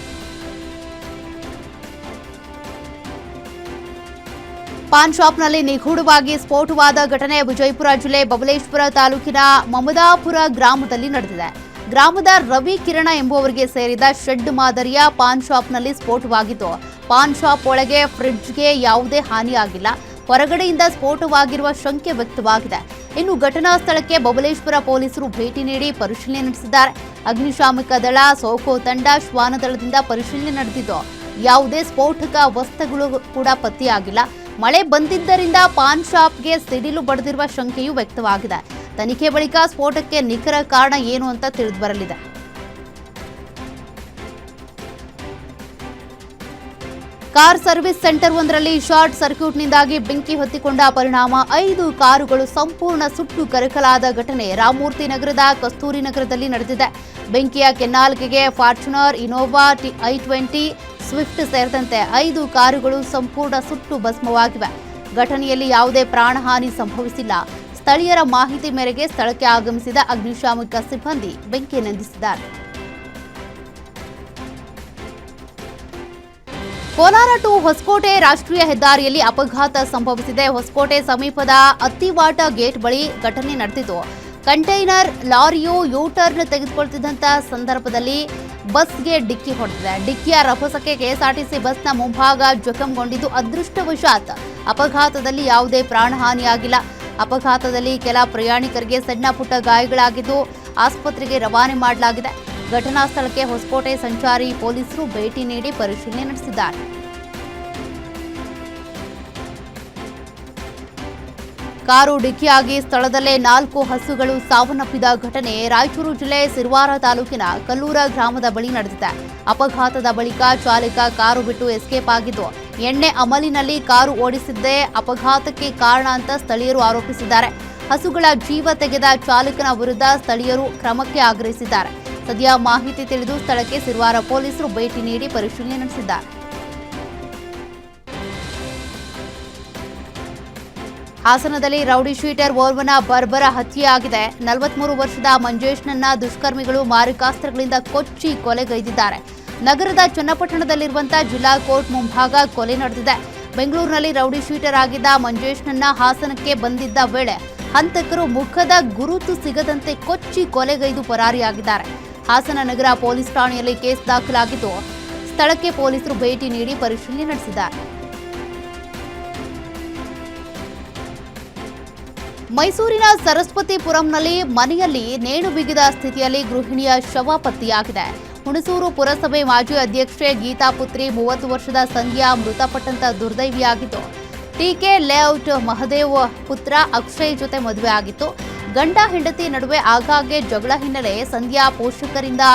[SPEAKER 3] ಪಾನ್ ಶಾಪ್ನಲ್ಲಿ ನಿಗೂಢವಾಗಿ ಸ್ಫೋಟವಾದ ಘಟನೆ ವಿಜಯಪುರ ಜಿಲ್ಲೆ ಬಬಲೇಶ್ವರ ತಾಲೂಕಿನ ಮಮದಾಪುರ ಗ್ರಾಮದಲ್ಲಿ ನಡೆದಿದೆ. ಗ್ರಾಮದ ರವಿ ಕಿರಣ ಎಂಬುವರಿಗೆ ಸೇರಿದ ಶೆಡ್ ಮಾದರಿಯ ಪಾನ್ ಶಾಪ್ನಲ್ಲಿ ಸ್ಫೋಟವಾಗಿದ್ದು, ಪಾನ್ ಶಾಪ್ ಒಳಗೆ ಫ್ರಿಡ್ಜ್ಗೆ ಯಾವುದೇ ಹಾನಿಯಾಗಿಲ್ಲ. ಹೊರಗಡೆಯಿಂದ ಸ್ಫೋಟವಾಗಿರುವ ಶಂಕೆ ವ್ಯಕ್ತವಾಗಿದೆ. ಇನ್ನು ಘಟನಾ ಸ್ಥಳಕ್ಕೆ ಬಬಲೇಶ್ವರ ಪೊಲೀಸರು ಭೇಟಿ ನೀಡಿ ಪರಿಶೀಲನೆ ನಡೆಸಿದ್ದಾರೆ. ಅಗ್ನಿಶಾಮಕ ದಳ, ಸೋಕೋ ತಂಡ, ಶ್ವಾನದಳದಿಂದ ಪರಿಶೀಲನೆ ನಡೆದಿದ್ದು, ಯಾವುದೇ ಸ್ಫೋಟಕ ವಸ್ತುಗಳು ಕೂಡ ಪತ್ತೆಯಾಗಿಲ್ಲ. ಮಳೆ ಬಂದಿದ್ದರಿಂದ ಪಾನ್ ಶಾಪ್ಗೆ ಸಿಡಿಲು ಬಡಿದಿರುವ ಶಂಕೆಯೂ ವ್ಯಕ್ತವಾಗಿದೆ. ತನಿಖೆ ಬಳಿಕ ಸ್ಫೋಟಕ್ಕೆ ನಿಖರ ಕಾರಣ ಏನು ಅಂತ ತಿಳಿದು ಬರಲಿದೆ. ಕಾರ್ ಸರ್ವಿಸ್ ಸೆಂಟರ್ ಒಂದರಲ್ಲಿ ಶಾರ್ಟ್ ಸರ್ಕ್ಯೂಟ್ನಿಂದಾಗಿ ಬೆಂಕಿ ಹೊತ್ತಿಕೊಂಡ ಪರಿಣಾಮ 5 ಕಾರುಗಳು ಸಂಪೂರ್ಣ ಸುಟ್ಟು ಕರಕಲಾದ ಘಟನೆ ರಾಮಮೂರ್ತಿ ನಗರದ ಕಸ್ತೂರಿ ನಗರದಲ್ಲಿ ನಡೆದಿದೆ. ಬೆಂಕಿಯ ಕೆನ್ನಾಲ್ಗೆಗೆ ಫಾರ್ಚುನರ್, ಇನೋವಾ, i20, ಸ್ವಿಫ್ಟ್ ಸೇರಿದಂತೆ 5 ಕಾರುಗಳು ಸಂಪೂರ್ಣ ಸುಟ್ಟು ಭಸ್ಮವಾಗಿವೆ. ಘಟನೆಯಲ್ಲಿ ಯಾವುದೇ ಪ್ರಾಣಹಾನಿ ಸಂಭವಿಸಿಲ್ಲ. ಸ್ಥಳೀಯರ ಮಾಹಿತಿ ಮೇರೆಗೆ ಸ್ಥಳಕ್ಕೆ ಆಗಮಿಸಿದ ಅಗ್ನಿಶಾಮಕ ಸಿಬ್ಬಂದಿ ಬೆಂಕಿ ನಂದಿಸಿದ್ದಾರೆ. ಕೋಲಾರ ಟು ಹೊಸಕೋಟೆ ರಾಷ್ಟ್ರೀಯ ಹೆದ್ದಾರಿಯಲ್ಲಿ ಅಪಘಾತ ಸಂಭವಿಸಿದೆ. ಹೊಸಕೋಟೆ ಸಮೀಪದ ಅತ್ತಿವಾಟ ಗೇಟ್ ಬಳಿ ಘಟನೆ ನಡೆದಿದ್ದು, ಕಂಟೈನರ್ ಲಾರಿಯು ಯೂ-ಟರ್ನ್ ತೆಗೆದುಕೊಳ್ತಿದ್ದಂಥ ಸಂದರ್ಭದಲ್ಲಿ ಬಸ್ಗೆ ಡಿಕ್ಕಿ ಹೊಡೆದಿದೆ. ಡಿಕ್ಕಿಯ ರಭಸಕ್ಕೆ ಕೆಎಸ್ಆರ್ಟಿಸಿ ಬಸ್ನ ಮುಂಭಾಗ ಜಖಂಗೊಂಡಿದ್ದು, ಅದೃಷ್ಟವಶಾತ್ ಅಪಘಾತದಲ್ಲಿ ಯಾವುದೇ ಪ್ರಾಣಹಾನಿಯಾಗಿಲ್ಲ. ಅಪಘಾತದಲ್ಲಿ ಕೆಲ ಪ್ರಯಾಣಿಕರಿಗೆ ಸಣ್ಣ ಪುಟ್ಟ ಗಾಯಗಳಾಗಿದ್ದು, ಆಸ್ಪತ್ರೆಗೆ ರವಾನೆ ಮಾಡಲಾಗಿದೆ. ಘಟನಾ ಸ್ಥಳಕ್ಕೆ ಹೊಸಕೋಟೆ ಸಂಚಾರಿ ಪೊಲೀಸರು ಭೇಟಿ ನೀಡಿ ಪರಿಶೀಲನೆ ನಡೆಸಿದ್ದಾರೆ. ಕಾರು ಡಿಕ್ಕಿಯಾಗಿ ಸ್ಥಳದಲ್ಲೇ 4 ಹಸುಗಳು ಸಾವನ್ನಪ್ಪಿದ ಘಟನೆ ರಾಯಚೂರು ಜಿಲ್ಲೆ ಸಿರವಾರ ತಾಲೂಕಿನ ಕಲ್ಲೂರ ಗ್ರಾಮದ ಬಳಿ ನಡೆದಿದೆ. ಅಪಘಾತದ ಬಳಿಕ ಚಾಲಕ ಕಾರು ಬಿಟ್ಟು ಎಸ್ಕೇಪ್ ಆಗಿದ್ದು, ಎಣ್ಣೆ ಅಮಲಿನಲ್ಲಿ ಕಾರು ಓಡಿಸಿದ್ದೇ ಅಪಘಾತಕ್ಕೆ ಕಾರಣ ಅಂತ ಸ್ಥಳೀಯರು ಆರೋಪಿಸಿದ್ದಾರೆ. ಹಸುಗಳ ಜೀವ ತೆಗೆದ ಚಾಲಕನ ವಿರುದ್ಧ ಸ್ಥಳೀಯರು ಕ್ರಮಕ್ಕೆ ಆಗ್ರಹಿಸಿದ್ದಾರೆ. ಸದ್ಯ ಮಾಹಿತಿ ತಿಳಿದು ಸ್ಥಳಕ್ಕೆ ಸಿರವಾರ ಪೊಲೀಸರು ಭೇಟಿ ನೀಡಿ ಪರಿಶೀಲನೆ ನಡೆಸಿದ್ದಾರೆ. ಹಾಸನದಲ್ಲಿ ರೌಡಿ ಶೀಟರ್ ಓರ್ವನ ಬರ್ಬರ ಹತ್ಯೆಯಾಗಿದೆ. 43 ವರ್ಷದ ಮಂಜೇಶ್ನನ್ನ ದುಷ್ಕರ್ಮಿಗಳು ಮಾರಕಾಸ್ತ್ರಗಳಿಂದ ಕೊಚ್ಚಿ ಕೊಲೆಗೈದಿದ್ದಾರೆ. ನಗರದ ಚನ್ನಪಟ್ಟಣದಲ್ಲಿರುವಂತಹ ಜಿಲ್ಲಾ ಕೋರ್ಟ್ ಮುಂಭಾಗ ಕೊಲೆ ನಡೆದಿದೆ. ಬೆಂಗಳೂರಿನಲ್ಲಿ ರೌಡಿ ಶೀಟರ್ ಆಗಿದ್ದ ಮಂಜೇಶ್ನನ್ನ ಹಾಸನಕ್ಕೆ ಬಂದಿದ್ದ ವೇಳೆ ಹಂತಕರು ಮುಖದ ಗುರುತು ಸಿಗದಂತೆ ಕೊಚ್ಚಿ ಕೊಲೆಗೈದು ಪರಾರಿಯಾಗಿದ್ದಾರೆ. ಹಾಸನ ನಗರ ಪೊಲೀಸ್ ಠಾಣೆಯಲ್ಲಿ ಕೇಸ್ ದಾಖಲಾಗಿದ್ದು, ಸ್ಥಳಕ್ಕೆ ಪೊಲೀಸರು ಭೇಟಿ ನೀಡಿ ಪರಿಶೀಲನೆ ನಡೆಸಿದ್ದಾರೆ. ಮೈಸೂರಿನ ಸರಸ್ವತಿಪುರಂನಲ್ಲಿ ಮನೆಯಲ್ಲಿ ನೇಣು ಬಿಗಿದ ಸ್ಥಿತಿಯಲ್ಲಿ ಗೃಹಿಣಿಯ ಶವ ಪತ್ತೆಯಾಗಿದೆ. ಹುಣಸೂರು ಪುರಸಭೆ ಮಾಜಿ ಅಧ್ಯಕ್ಷೆ ಗೀತಾ ಪುತ್ರಿ 30 ವರ್ಷದ ಸಂಧ್ಯಾ ಮೃತಪಟ್ಟಂತ ದುರ್ದೈವಿಯಾಗಿತ್ತು. ಟಿಕೆ ಲೇಔಟ್ ಮಹದೇವ್ ಪುತ್ರ ಅಕ್ಷಯ್ ಜೊತೆ ಮದುವೆ ಆಗಿತ್ತು. ಗಂಡ ಹೆಂಡತಿ ನಡುವೆ ಆಗಾಗ್ಗೆ ಜಗಳ ಹಿನ್ನೆಲೆ ಸಂಧ್ಯಾ ಪೋಷಕರಿಂದ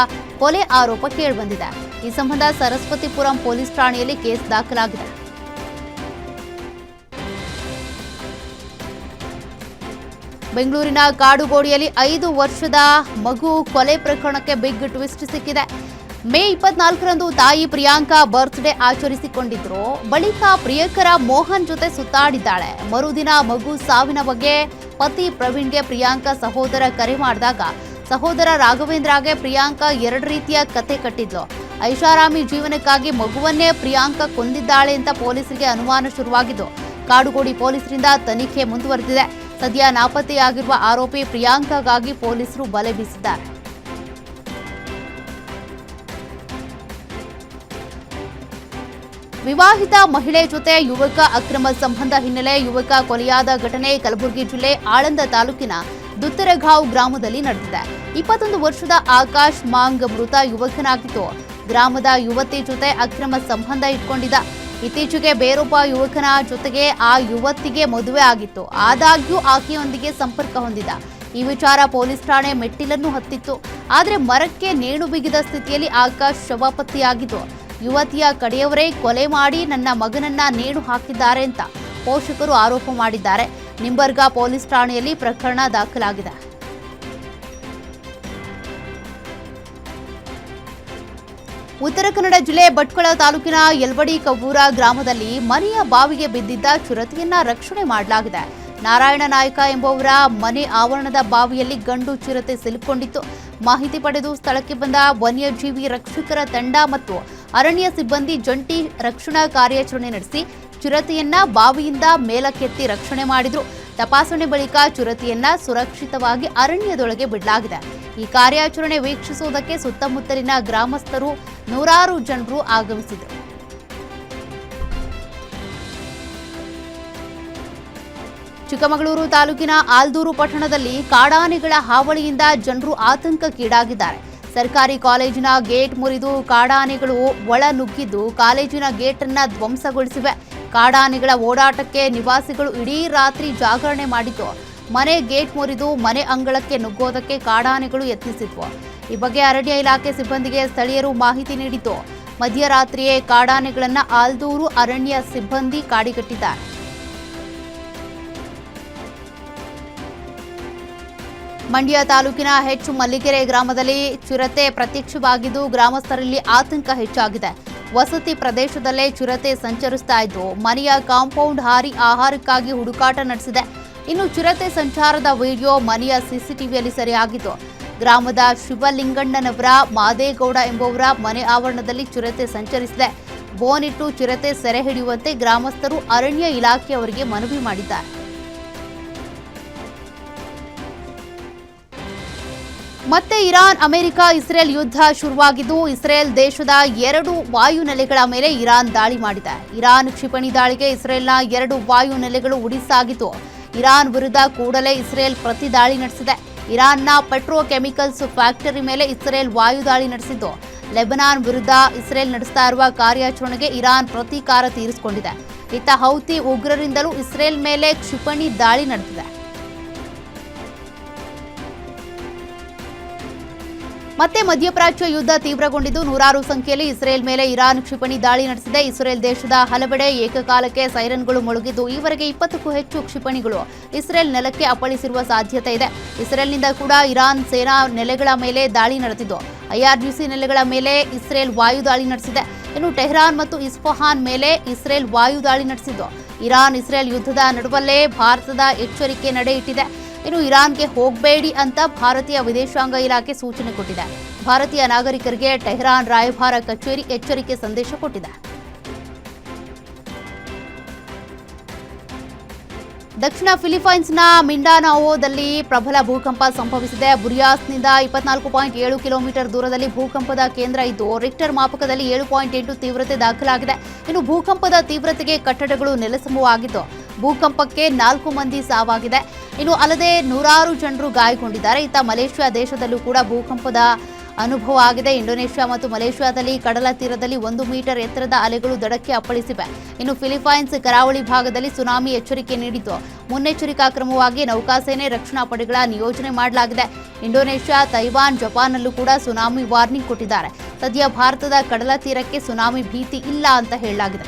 [SPEAKER 3] ಕೊಲೆ ಆರೋಪ ಕೇಳಿಬಂದಿದೆ. ಈ ಸಂಬಂಧ ಸರಸ್ವತಿಪುರಂ ಪೊಲೀಸ್ ಠಾಣೆಯಲ್ಲಿ ಕೇಸ್ ದಾಖಲಾಗಿದೆ. ಬೆಂಗಳೂರಿನ ಕಾಡುಗೋಡಿಯಲ್ಲಿ 5 ವರ್ಷದ ಮಗು ಕೊಲೆ ಪ್ರಕರಣಕ್ಕೆ ಬಿಗ್ ಟ್ವಿಸ್ಟ್ ಸಿಕ್ಕಿದೆ. ಮೇ 24ರಂದು ತಾಯಿ ಪ್ರಿಯಾಂಕಾ ಬರ್ತ್ಡೇ ಆಚರಿಸಿಕೊಂಡಿದ್ರು. ಬಳಿಕ ಪ್ರಿಯಕರ ಮೋಹನ್ ಜೊತೆ ಸುತ್ತಾಡಿದ್ದಾಳೆ. ಮರುದಿನ ಮಗು ಸಾವಿನ ಬಗ್ಗೆ ಪತಿ ಪ್ರವೀಣ್ಗೆ ಪ್ರಿಯಾಂಕಾ ಸಹೋದರ ಕರೆ ಮಾಡಿದಾಗ ಸಹೋದರ ರಾಘವೇಂದ್ರಗೆ ಪ್ರಿಯಾಂಕಾ 2 ರೀತಿಯ ಕತೆ ಕಟ್ಟಿದ್ಲು. ಐಷಾರಾಮಿ ಜೀವನಕ್ಕಾಗಿ ಮಗುವನ್ನೇ ಪ್ರಿಯಾಂಕಾ ಕೊಂದಿದ್ದಾಳೆ ಅಂತ ಪೊಲೀಸರಿಗೆ ಅನುಮಾನ ಶುರುವಾಗಿದ್ದು, ಕಾಡುಗೋಡಿ ಪೊಲೀಸರಿಂದ ತನಿಖೆ ಮುಂದುವರೆದಿದೆ. ಸದ್ಯ ನಾಪತ್ತೆಯಾಗಿರುವ ಆರೋಪಿ ಪ್ರಿಯಾಂಕಾಗಾಗಿ ಪೊಲೀಸರು ಬಲೆ ಬೀಸಿದ್ದಾರೆ. ವಿವಾಹಿತ ಮಹಿಳೆ ಜೊತೆ ಯುವಕ ಅಕ್ರಮ ಸಂಬಂಧ ಹಿನ್ನೆಲೆ ಯುವಕ ಕೊಲೆಯಾದ ಘಟನೆ ಕಲಬುರಗಿ ಜಿಲ್ಲೆ ಆಳಂದ ತಾಲೂಕಿನ ದುತ್ತರಗಾಂವ್ ಗ್ರಾಮದಲ್ಲಿ ನಡೆದಿದೆ. 21 ವರ್ಷದ ಆಕಾಶ್ ಮಾಂಗ್ ಮೃತ ಯುವಕನಾಗಿದ್ದು, ಗ್ರಾಮದ ಯುವತಿ ಜೊತೆ ಅಕ್ರಮ ಸಂಬಂಧ ಇಟ್ಕೊಂಡಿದ್ದ. ಇತ್ತೀಚೆಗೆ ಬೇರೊಬ್ಬ ಯುವಕನ ಜೊತೆಗೆ ಆ ಯುವತಿಗೆ ಮದುವೆ ಆಗಿತ್ತು. ಆದಾಗ್ಯೂ ಆಕೆಯೊಂದಿಗೆ ಸಂಪರ್ಕ ಹೊಂದಿದ. ಈ ವಿಚಾರ ಪೊಲೀಸ್ ಠಾಣೆ ಮೆಟ್ಟಿಲನ್ನು ಹತ್ತಿತ್ತು. ಆದರೆ ಮರಕ್ಕೆ ನೇಣು ಬಿಗಿದ ಸ್ಥಿತಿಯಲ್ಲಿ ಆಕಾಶ್ ಶವ ಪತ್ತೆಯಾಗಿದ್ದು, ಯುವತಿಯ ಕಡೆಯವರೇ ಕೊಲೆ ಮಾಡಿ ನನ್ನ ಮಗನನ್ನ ನೇಣು ಹಾಕಿದ್ದಾರೆ ಅಂತ ಪೋಷಕರು ಆರೋಪ ಮಾಡಿದ್ದಾರೆ. ನಿಂಬರ್ಗಾ ಪೊಲೀಸ್ ಠಾಣೆಯಲ್ಲಿ ಪ್ರಕರಣ ದಾಖಲಾಗಿದೆ. ಉತ್ತರ ಕನ್ನಡ ಜಿಲ್ಲೆ ಭಟ್ಕಳ ತಾಲೂಕಿನ ಯಲ್ವಡಿ ಕವ್ವೂರ ಗ್ರಾಮದಲ್ಲಿ ಮನೆಯ ಬಾವಿಗೆ ಬಿದ್ದಿದ್ದ ಚಿರತೆಯನ್ನ ರಕ್ಷಣೆ ಮಾಡಲಾಗಿದೆ. ನಾರಾಯಣ ನಾಯಕ ಎಂಬುವರ ಮನೆ ಆವರಣದ ಬಾವಿಯಲ್ಲಿ ಗಂಡು ಚಿರತೆ ಸಿಲುಕೊಂಡಿತ್ತು. ಮಾಹಿತಿ ಪಡೆದು ಸ್ಥಳಕ್ಕೆ ಬಂದ ವನ್ಯಜೀವಿ ರಕ್ಷಕರ ತಂಡ ಮತ್ತು ಅರಣ್ಯ ಸಿಬ್ಬಂದಿ ಜಂಟಿ ರಕ್ಷಣಾ ಕಾರ್ಯಾಚರಣೆ ನಡೆಸಿ ಚಿರತೆಯನ್ನ ಬಾವಿಯಿಂದ ಮೇಲಕ್ಕೆತ್ತಿ ರಕ್ಷಣೆ ಮಾಡಿದ್ರು. ತಪಾಸಣೆ ಬಳಿಕ ಚಿರತೆಯನ್ನ ಸುರಕ್ಷಿತವಾಗಿ ಅರಣ್ಯದೊಳಗೆ ಬಿಡಲಾಗಿದೆ. ಈ ಕಾರ್ಯಾಚರಣೆ ವೀಕ್ಷಿಸುವುದಕ್ಕೆ ಸುತ್ತಮುತ್ತಲಿನ ಗ್ರಾಮಸ್ಥರು ನೂರಾರು ಜನರು ಆಗಮಿಸಿದರು. ಚಿಕ್ಕಮಗಳೂರು ತಾಲೂಕಿನ ಆಲ್ದೂರು ಪಟ್ಟಣದಲ್ಲಿ ಕಾಡಾನೆಗಳ ಹಾವಳಿಯಿಂದ ಜನರು ಆತಂಕಕ್ಕೀಡಾಗಿದ್ದಾರೆ. ಸರ್ಕಾರಿ ಕಾಲೇಜಿನ ಗೇಟ್ ಮುರಿದು ಕಾಡಾನೆಗಳು ಒಳ ನುಗ್ಗಿದ್ದು ಕಾಲೇಜಿನ ಗೇಟ್ ಅನ್ನ ಧ್ವಂಸಗೊಳಿಸಿವೆ. ಕಾಡಾನೆಗಳ ಓಡಾಟಕ್ಕೆ ನಿವಾಸಿಗಳು ಇಡೀ ರಾತ್ರಿ ಜಾಗರಣೆ ಮಾಡಿದ್ದು, ಮನೆ ಗೇಟ್ ಮುರಿದು ಮನೆ ಅಂಗಳಕ್ಕೆ ನುಗ್ಗೋದಕ್ಕೆ ಕಾಡಾನೆಗಳು ಯತ್ನಿಸಿದ್ವು. ಈ ಬಗ್ಗೆ ಅರಣ್ಯ ಇಲಾಖೆ ಸಿಬ್ಬಂದಿಗೆ ಸ್ಥಳೀಯರು ಮಾಹಿತಿ ನೀಡಿದ್ದು, ಮಧ್ಯರಾತ್ರಿಯೇ ಕಾಡಾನೆಗಳನ್ನು ಆಲ್ದೂರು ಅರಣ್ಯ ಸಿಬ್ಬಂದಿ ಕಾಡಿಗಟ್ಟಿದ್ದಾರೆ. ಮಂಡ್ಯ ತಾಲೂಕಿನ ಮಲ್ಲಿಗೆರೆ ಗ್ರಾಮದಲ್ಲಿ ಚಿರತೆ ಪ್ರತ್ಯಕ್ಷವಾಗಿದ್ದು ಗ್ರಾಮಸ್ಥರಲ್ಲಿ ಆತಂಕ ಹೆಚ್ಚಾಗಿದೆ. ವಸತಿ ಪ್ರದೇಶದಲ್ಲೇ ಚಿರತೆ ಸಂಚರಿಸ್ತಾ ಇದ್ದು ಮನೆಯ ಕಾಂಪೌಂಡ್ ಹಾರಿ ಆಹಾರಕ್ಕಾಗಿ ಹುಡುಕಾಟ ನಡೆಸಿದೆ. ಇನ್ನು ಚಿರತೆ ಸಂಚಾರದ ವಿಡಿಯೋ ಮನೆಯ ಸಿಸಿಟಿವಿಯಲ್ಲಿ ಸೆರೆಯಾಗಿತ್ತು. ಗ್ರಾಮದ ಶಿವಲಿಂಗಣ್ಣನವರ ಮಾದೇಗೌಡ ಎಂಬುವರ ಮನೆ ಆವರಣದಲ್ಲಿ ಚಿರತೆ ಸಂಚರಿಸಿದೆ. ಬೋನಿಟ್ಟು ಚಿರತೆ ಸೆರೆ ಹಿಡಿಯುವಂತೆ ಗ್ರಾಮಸ್ಥರು ಅರಣ್ಯ ಇಲಾಖೆಯವರಿಗೆ ಮನವಿ ಮಾಡಿದ್ದಾರೆ. ಮತ್ತೆ ಇರಾನ್, ಅಮೆರಿಕ, ಇಸ್ರೇಲ್ ಯುದ್ಧ ಶುರುವಾಗಿದ್ದು ಇಸ್ರೇಲ್ ದೇಶದ 2 ವಾಯುನೆಲೆಗಳ ಮೇಲೆ ಇರಾನ್ ದಾಳಿ ಮಾಡಿದೆ. ಇರಾನ್ ಕ್ಷಿಪಣಿ ದಾಳಿಗೆ ಇಸ್ರೇಲ್ನ 2 ವಾಯುನೆಲೆಗಳು ಉಡಿಸಾಗಿತ್ತು. ಇರಾನ್ ವಿರುದ್ಧ ಕೂಡಲೇ ಇಸ್ರೇಲ್ ಪ್ರತಿ ದಾಳಿ ನಡೆಸಿದೆ. ಇರಾನ್ನ ಪೆಟ್ರೋಕೆಮಿಕಲ್ಸ್ ಫ್ಯಾಕ್ಟರಿ ಮೇಲೆ ಇಸ್ರೇಲ್ ವಾಯುದಾಳಿ ನಡೆಸಿದ್ದು, ಲೆಬನಾನ್ ವಿರುದ್ಧ ಇಸ್ರೇಲ್ ನಡೆಸ್ತಾ ಇರುವ ಕಾರ್ಯಾಚರಣೆಗೆ ಇರಾನ್ ಪ್ರತೀಕಾರ ತೀರಿಸಿಕೊಂಡಿದೆ. ಇತ್ತ ಹೌತಿ ಉಗ್ರರಿಂದಲೂ ಇಸ್ರೇಲ್ ಮೇಲೆ ಕ್ಷಿಪಣಿ ದಾಳಿ ನಡೆದಿದೆ. ಮತ್ತೆ ಮಧ್ಯಪ್ರಾಚ್ಯ ಯುದ್ಧ ತೀವ್ರಗೊಂಡಿದ್ದು, ನೂರಾರು ಸಂಖ್ಯೆಯಲ್ಲಿ ಇಸ್ರೇಲ್ ಮೇಲೆ ಇರಾನ್ ಕ್ಷಿಪಣಿ ದಾಳಿ ನಡೆಸಿದೆ. ಇಸ್ರೇಲ್ ದೇಶದ ಹಲವೆಡೆ ಏಕಕಾಲಕ್ಕೆ ಸೈರನ್ಗಳು ಮೊಳಗಿದ್ದು, ಈವರೆಗೆ 20ಕ್ಕೂ ಹೆಚ್ಚು ಕ್ಷಿಪಣಿಗಳು ಇಸ್ರೇಲ್ ನೆಲಕ್ಕೆ ಅಪ್ಪಳಿಸಿರುವ ಸಾಧ್ಯತೆ ಇದೆ. ಇಸ್ರೇಲ್ನಿಂದ ಕೂಡ ಇರಾನ್ ಸೇನಾ ನೆಲೆಗಳ ಮೇಲೆ ದಾಳಿ ನಡೆದಿದ್ದು, IRGC ನೆಲೆಗಳ ಮೇಲೆ ಇಸ್ರೇಲ್ ವಾಯುದಾಳಿ ನಡೆಸಿದೆ. ಇನ್ನು ಟೆಹರಾನ್ ಮತ್ತು ಇಸ್ಫಹಾನ್ ಮೇಲೆ ಇಸ್ರೇಲ್ ವಾಯುದಾಳಿ ನಡೆಸಿದ್ದು, ಇರಾನ್ ಇಸ್ರೇಲ್ ಯುದ್ಧದ ನಡುವಲ್ಲೇ ಭಾರತದ ಎಚ್ಚರಿಕೆ ನಡೆ ಇಟ್ಟಿದೆ. ಇನ್ನು ಇರಾನ್ಗೆ ಹೋಗಬೇಡಿ ಅಂತ ಭಾರತೀಯ ವಿದೇಶಾಂಗ ಇಲಾಖೆ ಸೂಚನೆ ಕೊಟ್ಟಿದೆ. ಭಾರತೀಯ ನಾಗರಿಕರಿಗೆ ಟೆಹರಾನ್ ರಾಯಭಾರ ಕಚೇರಿ ಎಚ್ಚರಿಕೆ ಸಂದೇಶ ಕೊಟ್ಟಿದೆ. ದಕ್ಷಿಣ ಫಿಲಿಪೈನ್ಸ್ನ ಮಿಂಡಾನಾವೋದಲ್ಲಿ ಪ್ರಬಲ ಭೂಕಂಪ ಸಂಭವಿಸಿದೆ. ಬುರಿಯಾಸ್ನಿಂದ 24.7 ಕಿಲೋಮೀಟರ್ ದೂರದಲ್ಲಿ ಭೂಕಂಪದ ಕೇಂದ್ರ ಇದ್ದು, ರಿಕ್ಟರ್ ಮಾಪಕದಲ್ಲಿ 7.8 ತೀವ್ರತೆ ದಾಖಲಾಗಿದೆ. ಇನ್ನು ಭೂಕಂಪದ ತೀವ್ರತೆಗೆ ಕಟ್ಟಡಗಳು ನೆಲಸಮವಾಗಿದ್ದು, ಭೂಕಂಪಕ್ಕೆ 4 ಮಂದಿ ಸಾವಾಗಿದೆ. ಇನ್ನು ಅಲ್ಲದೆ ನೂರಾರು ಜನರು ಗಾಯಗೊಂಡಿದ್ದಾರೆ. ಇತ್ತ ಮಲೇಷ್ಯಾ ದೇಶದಲ್ಲೂ ಕೂಡ ಭೂಕಂಪದ ಅನುಭವ ಆಗಿದೆ. ಇಂಡೋನೇಷ್ಯಾ ಮತ್ತು ಮಲೇಷ್ಯಾದಲ್ಲಿ ಕಡಲ ತೀರದಲ್ಲಿ 1 ಮೀಟರ್ ಎತ್ತರದ ಅಲೆಗಳು ದಡಕ್ಕೆ ಅಪ್ಪಳಿಸಿವೆ. ಇನ್ನು ಫಿಲಿಪೈನ್ಸ್ ಕರಾವಳಿ ಭಾಗದಲ್ಲಿ ಸುನಾಮಿ ಎಚ್ಚರಿಕೆ ನೀಡಿದ್ದು, ಮುನ್ನೆಚ್ಚರಿಕಾ ಕ್ರಮವಾಗಿ ನೌಕಾಸೇನೆ ರಕ್ಷಣಾ ಪಡೆಗಳ ನಿಯೋಜನೆ ಮಾಡಲಾಗಿದೆ. ಇಂಡೋನೇಷ್ಯಾ, ತೈವಾನ್, ಜಪಾನ್ನಲ್ಲೂ ಕೂಡ ಸುನಾಮಿ ವಾರ್ನಿಂಗ್ ಕೊಟ್ಟಿದ್ದಾರೆ. ಸದ್ಯ ಭಾರತದ ಕಡಲ ತೀರಕ್ಕೆ ಸುನಾಮಿ ಭೀತಿ ಇಲ್ಲ ಅಂತ ಹೇಳಲಾಗಿದೆ.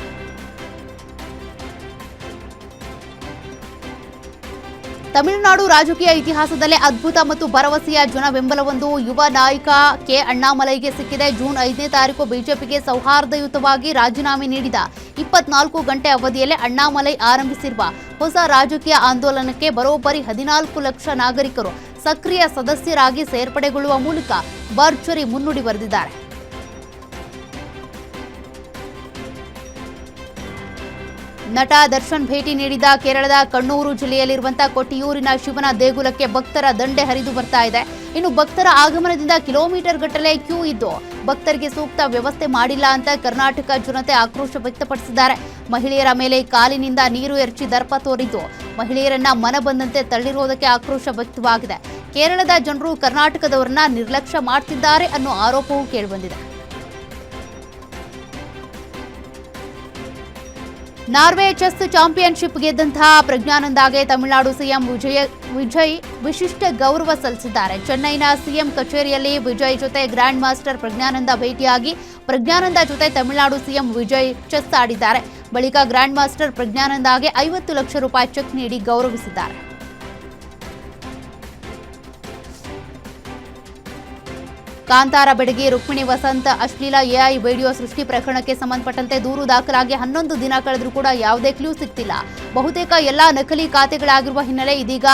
[SPEAKER 3] ತಮಿಳುನಾಡು ರಾಜಕೀಯ ಇತಿಹಾಸದಲ್ಲೇ ಅದ್ಭುತ ಮತ್ತು ಭರವಸೆಯ ಜನ ಬೆಂಬಲವೊಂದು ಯುವ ನಾಯಕ ಕೆ ಅಣ್ಣಾಮಲೈಗೆ ಸಿಕ್ಕಿದೆ. ಜೂನ್ 5ನೇ ತಾರೀಕು ಬಿಜೆಪಿಗೆ ಸೌಹಾರ್ದಯುತವಾಗಿ ರಾಜೀನಾಮೆ ನೀಡಿದ 24 ಗಂಟೆ ಅವಧಿಯಲ್ಲೇ ಅಣ್ಣಾಮಲೈ ಆರಂಭಿಸಿರುವ ಹೊಸ ರಾಜಕೀಯ ಆಂದೋಲನಕ್ಕೆ ಬರೋಬ್ಬರಿ 14 ಲಕ್ಷ ನಾಗರಿಕರು ಸಕ್ರಿಯ ಸದಸ್ಯರಾಗಿ ಸೇರ್ಪಡೆಗೊಳ್ಳುವ ಮೂಲಕ ಭರ್ಜರಿ ಮುನ್ನುಡಿ ಬರೆದಿದ್ದಾರೆ. ನಟ ದರ್ಶನ್ ಭೇಟಿ ನೀಡಿದ ಕೇರಳದ ಕಣ್ಣೂರು ಜಿಲ್ಲೆಯಲ್ಲಿರುವಂತಹ ಕೊಟ್ಟಿಯೂರಿನ ಶಿವನ ದೇಗುಲಕ್ಕೆ ಭಕ್ತರ ದಂಡೆ ಹರಿದು ಬರ್ತಾ ಇದೆ. ಇನ್ನು ಭಕ್ತರ ಆಗಮನದಿಂದ ಕಿಲೋಮೀಟರ್ ಗಟ್ಟಲೆ ಕ್ಯೂ ಇದ್ದು, ಭಕ್ತರಿಗೆ ಸೂಕ್ತ ವ್ಯವಸ್ಥೆ ಮಾಡಿಲ್ಲ ಅಂತ ಕರ್ನಾಟಕ ಜನತೆ ಆಕ್ರೋಶ ವ್ಯಕ್ತಪಡಿಸಿದ್ದಾರೆ. ಮಹಿಳೆಯರ ಮೇಲೆ ಕಾಲಿನಿಂದ ನೀರು ಎರಚಿ ದರ್ಪ ತೋರಿದ್ದು, ಮಹಿಳೆಯರನ್ನ ಮನ ಬಂದಂತೆ ತಳ್ಳಿರುವುದಕ್ಕೆ ಆಕ್ರೋಶ ವ್ಯಕ್ತವಾಗಿದೆ. ಕೇರಳದ ಜನರು ಕರ್ನಾಟಕದವರನ್ನ ನಿರ್ಲಕ್ಷ್ಯ ಮಾಡ್ತಿದ್ದಾರೆ ಅನ್ನೋ ಆರೋಪವೂ ಕೇಳಿಬಂದಿದೆ. ನಾರ್ವೆ ಚೆಸ್ ಚಾಂಪಿಯನ್ಶಿಪ್ ಗೆದ್ದಂತಹ ಪ್ರಜ್ಞಾನಂದಾಗೆ ತಮಿಳುನಾಡು ಸಿಎಂ ವಿಜಯ್ ವಿಶಿಷ್ಟ ಗೌರವ ಸಲ್ಲಿಸಿದ್ದಾರೆ. ಚೆನ್ನೈನ ಸಿಎಂ ಕಚೇರಿಯಲ್ಲಿ ವಿಜಯ್ ಜೊತೆ ಗ್ರ್ಯಾಂಡ್ ಮಾಸ್ಟರ್ ಪ್ರಜ್ಞಾನಂದ ಭೇಟಿಯಾಗಿ ಪ್ರಜ್ಞಾನಂದ ಜೊತೆ ತಮಿಳುನಾಡು ಸಿಎಂ ವಿಜಯ್ ಚೆಸ್ ಆಡಿದ್ದಾರೆ. ಬಳಿಕ ಗ್ರ್ಯಾಂಡ್ ಮಾಸ್ಟರ್ ಪ್ರಜ್ಞಾನಂದಾಗೆ 50 ಲಕ್ಷ ರೂಪಾಯಿ ಚೆಕ್ ನೀಡಿ ಗೌರವಿಸಿದ್ದಾರೆ. ಕಾಂತಾರ ಬೆಡಗಿ ರುಕ್ಮಿಣಿ ವಸಂತ್ ಅಶ್ಲೀಲ ಎಐ ವಿಡಿಯೋ ಸೃಷ್ಟಿ ಪ್ರಕರಣಕ್ಕೆ ಸಂಬಂಧಪಟ್ಟಂತೆ ದೂರು ದಾಖಲಾಗಿ 11 ದಿನ ಕಳೆದರೂ ಕೂಡ ಯಾವುದೇ ಕ್ಲೂ ಸಿಗ್ತಿಲ್ಲ. ಬಹುತೇಕ ಎಲ್ಲಾ ನಕಲಿ ಖಾತೆಗಳಾಗಿರುವ ಹಿನ್ನೆಲೆ ಇದೀಗ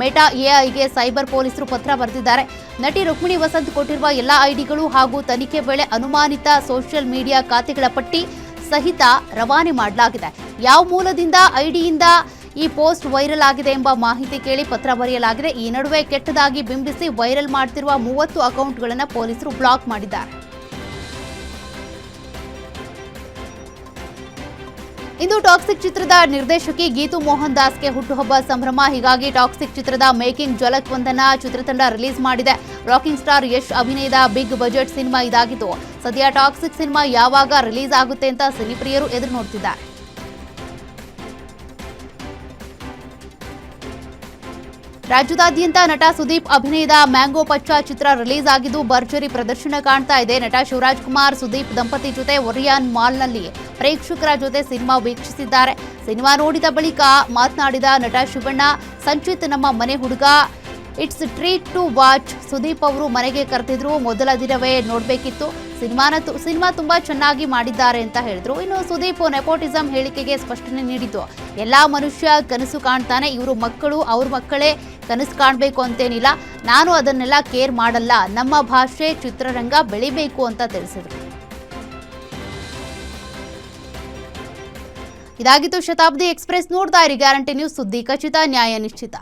[SPEAKER 3] ಮೆಟಾ ಎಐಗೆ ಸೈಬರ್ ಪೊಲೀಸರು ಪತ್ರ ಬರೆದಿದ್ದಾರೆ. ನಟಿ ರುಕ್ಮಿಣಿ ವಸಂತ್ ಕೊಟ್ಟಿರುವ ಎಲ್ಲಾ ಐಡಿಗಳು ಹಾಗೂ ತನಿಖೆ ವೇಳೆ ಅನುಮಾನಿತ ಸೋಷಿಯಲ್ ಮೀಡಿಯಾ ಖಾತೆಗಳ ಪಟ್ಟಿ ಸಹಿತ ರವಾನೆ ಮಾಡಲಾಗಿದೆ. ಯಾವ ಮೂಲದಿಂದ ಐಡಿಯಿಂದ ಈ ಪೋಸ್ಟ್ ವೈರಲ್ ಆಗಿದೆ ಎಂಬ ಮಾಹಿತಿ ಕೇಳಿ ಪತ್ರ ಬರೆಯಲಾಗಿದೆ. ಈ ನಡುವೆ ಕೆಟ್ಟದಾಗಿ ಬಿಂಬಿಸಿ ವೈರಲ್ ಮಾಡ್ತಿರುವ 30 ಅಕೌಂಟ್ಗಳನ್ನು ಪೊಲೀಸರು ಬ್ಲಾಕ್ ಮಾಡಿದ್ದಾರೆ. ಇಂದು ಟಾಕ್ಸಿಕ್ ಚಿತ್ರದ ನಿರ್ದೇಶಕಿ ಗೀತು ಮೋಹನ್ ದಾಸ್ಗೆ ಹುಟ್ಟುಹಬ್ಬ ಸಂಭ್ರಮ. ಹೀಗಾಗಿ ಟಾಕ್ಸಿಕ್ ಚಿತ್ರದ ಮೇಕಿಂಗ್ ಝಲಕ್ ಒಂದನ್ನ ಚಿತ್ರತಂಡ ರಿಲೀಸ್ ಮಾಡಿದೆ. ರಾಕಿಂಗ್ ಸ್ಟಾರ್ ಯಶ್ ಅಭಿನಯದ ಬಿಗ್ ಬಜೆಟ್ ಸಿನಿಮಾ ಇದಾಗಿದ್ದು, ಸದ್ಯ ಟಾಕ್ಸಿಕ್ ಸಿನಿಮಾ ಯಾವಾಗ ರಿಲೀಸ್ ಆಗುತ್ತೆ ಅಂತ ಸಿನಿಪ್ರಿಯರು ಎದುರು ನೋಡ್ತಿದ್ದಾರೆ. ರಾಜ್ಯದಾದ್ಯಂತ ನಟ ಸುದೀಪ್ ಅಭಿನಯದ ಮ್ಯಾಂಗೋ ಪಚ್ಚ ಚಿತ್ರ ರಿಲೀಸ್ ಆಗಿದ್ದು ಭರ್ಜರಿ ಪ್ರದರ್ಶನ ಕಾಣ್ತಾ ಇದೆ. ನಟ ಶಿವರಾಜ್ ಕುಮಾರ್ ಸುದೀಪ್ ದಂಪತಿ ಜೊತೆ ಒರಿಯಾನ್ ಮಾಲ್ನಲ್ಲಿ ಪ್ರೇಕ್ಷಕರ ಜೊತೆ ಸಿನಿಮಾ ವೀಕ್ಷಿಸಿದ್ದಾರೆ. ಸಿನಿಮಾ ನೋಡಿದ ಬಳಿಕ ಮಾತನಾಡಿದ ನಟ ಶಿವಣ್ಣ, ಸಂಚಿತ್ ನಮ್ಮ ಮನೆ ಹುಡುಗ, it's treat to watch. Sudeep ಅವರು ಮನೆಗೆ ಕರೆದಿದ್ರು, ಮೊದಲ ದಿನವೇ ನೋಡಬೇಕಿತ್ತು. ಸಿನಿಮಾ ತುಂಬಾ ಚೆನ್ನಾಗಿ ಮಾಡಿದ್ದಾರೆ ಅಂತ ಹೇಳಿದ್ರು. ಇನ್ನು ಸುದೀಪ್ ನೆಪೋಟಿಸಂ ಹೇಳಿಕೆಗೆ ಸ್ಪಷ್ಟನೆ ನೀಡಿದ್ದು, ಎಲ್ಲಾ ಮನುಷ್ಯ ಕನಸು ಕಾಣ್ತಾನೆ, ಇವರು ಮಕ್ಕಳು ಅವ್ರ ಮಕ್ಕಳೇ ಕನಸು ಕಾಣಬೇಕು ಅಂತೇನಿಲ್ಲ, ನಾನು ಅದನ್ನೆಲ್ಲ ಕೇರ್ ಮಾಡಲ್ಲ, ನಮ್ಮ ಭಾಷೆ ಚಿತ್ರರಂಗ ಬೆಳಿಬೇಕು ಅಂತ ತಿಳಿಸಿದ್ರು. ಇದಾಗಿತ್ತು ಶತಾಬ್ದಿ ಎಕ್ಸ್ಪ್ರೆಸ್. ನೋಡ್ತಾ ಇರಿ ಗ್ಯಾರಂಟಿ ನ್ಯೂಸ್, ಸುದ್ದಿ ಖಚಿತ, ನ್ಯಾಯ ನಿಶ್ಚಿತ.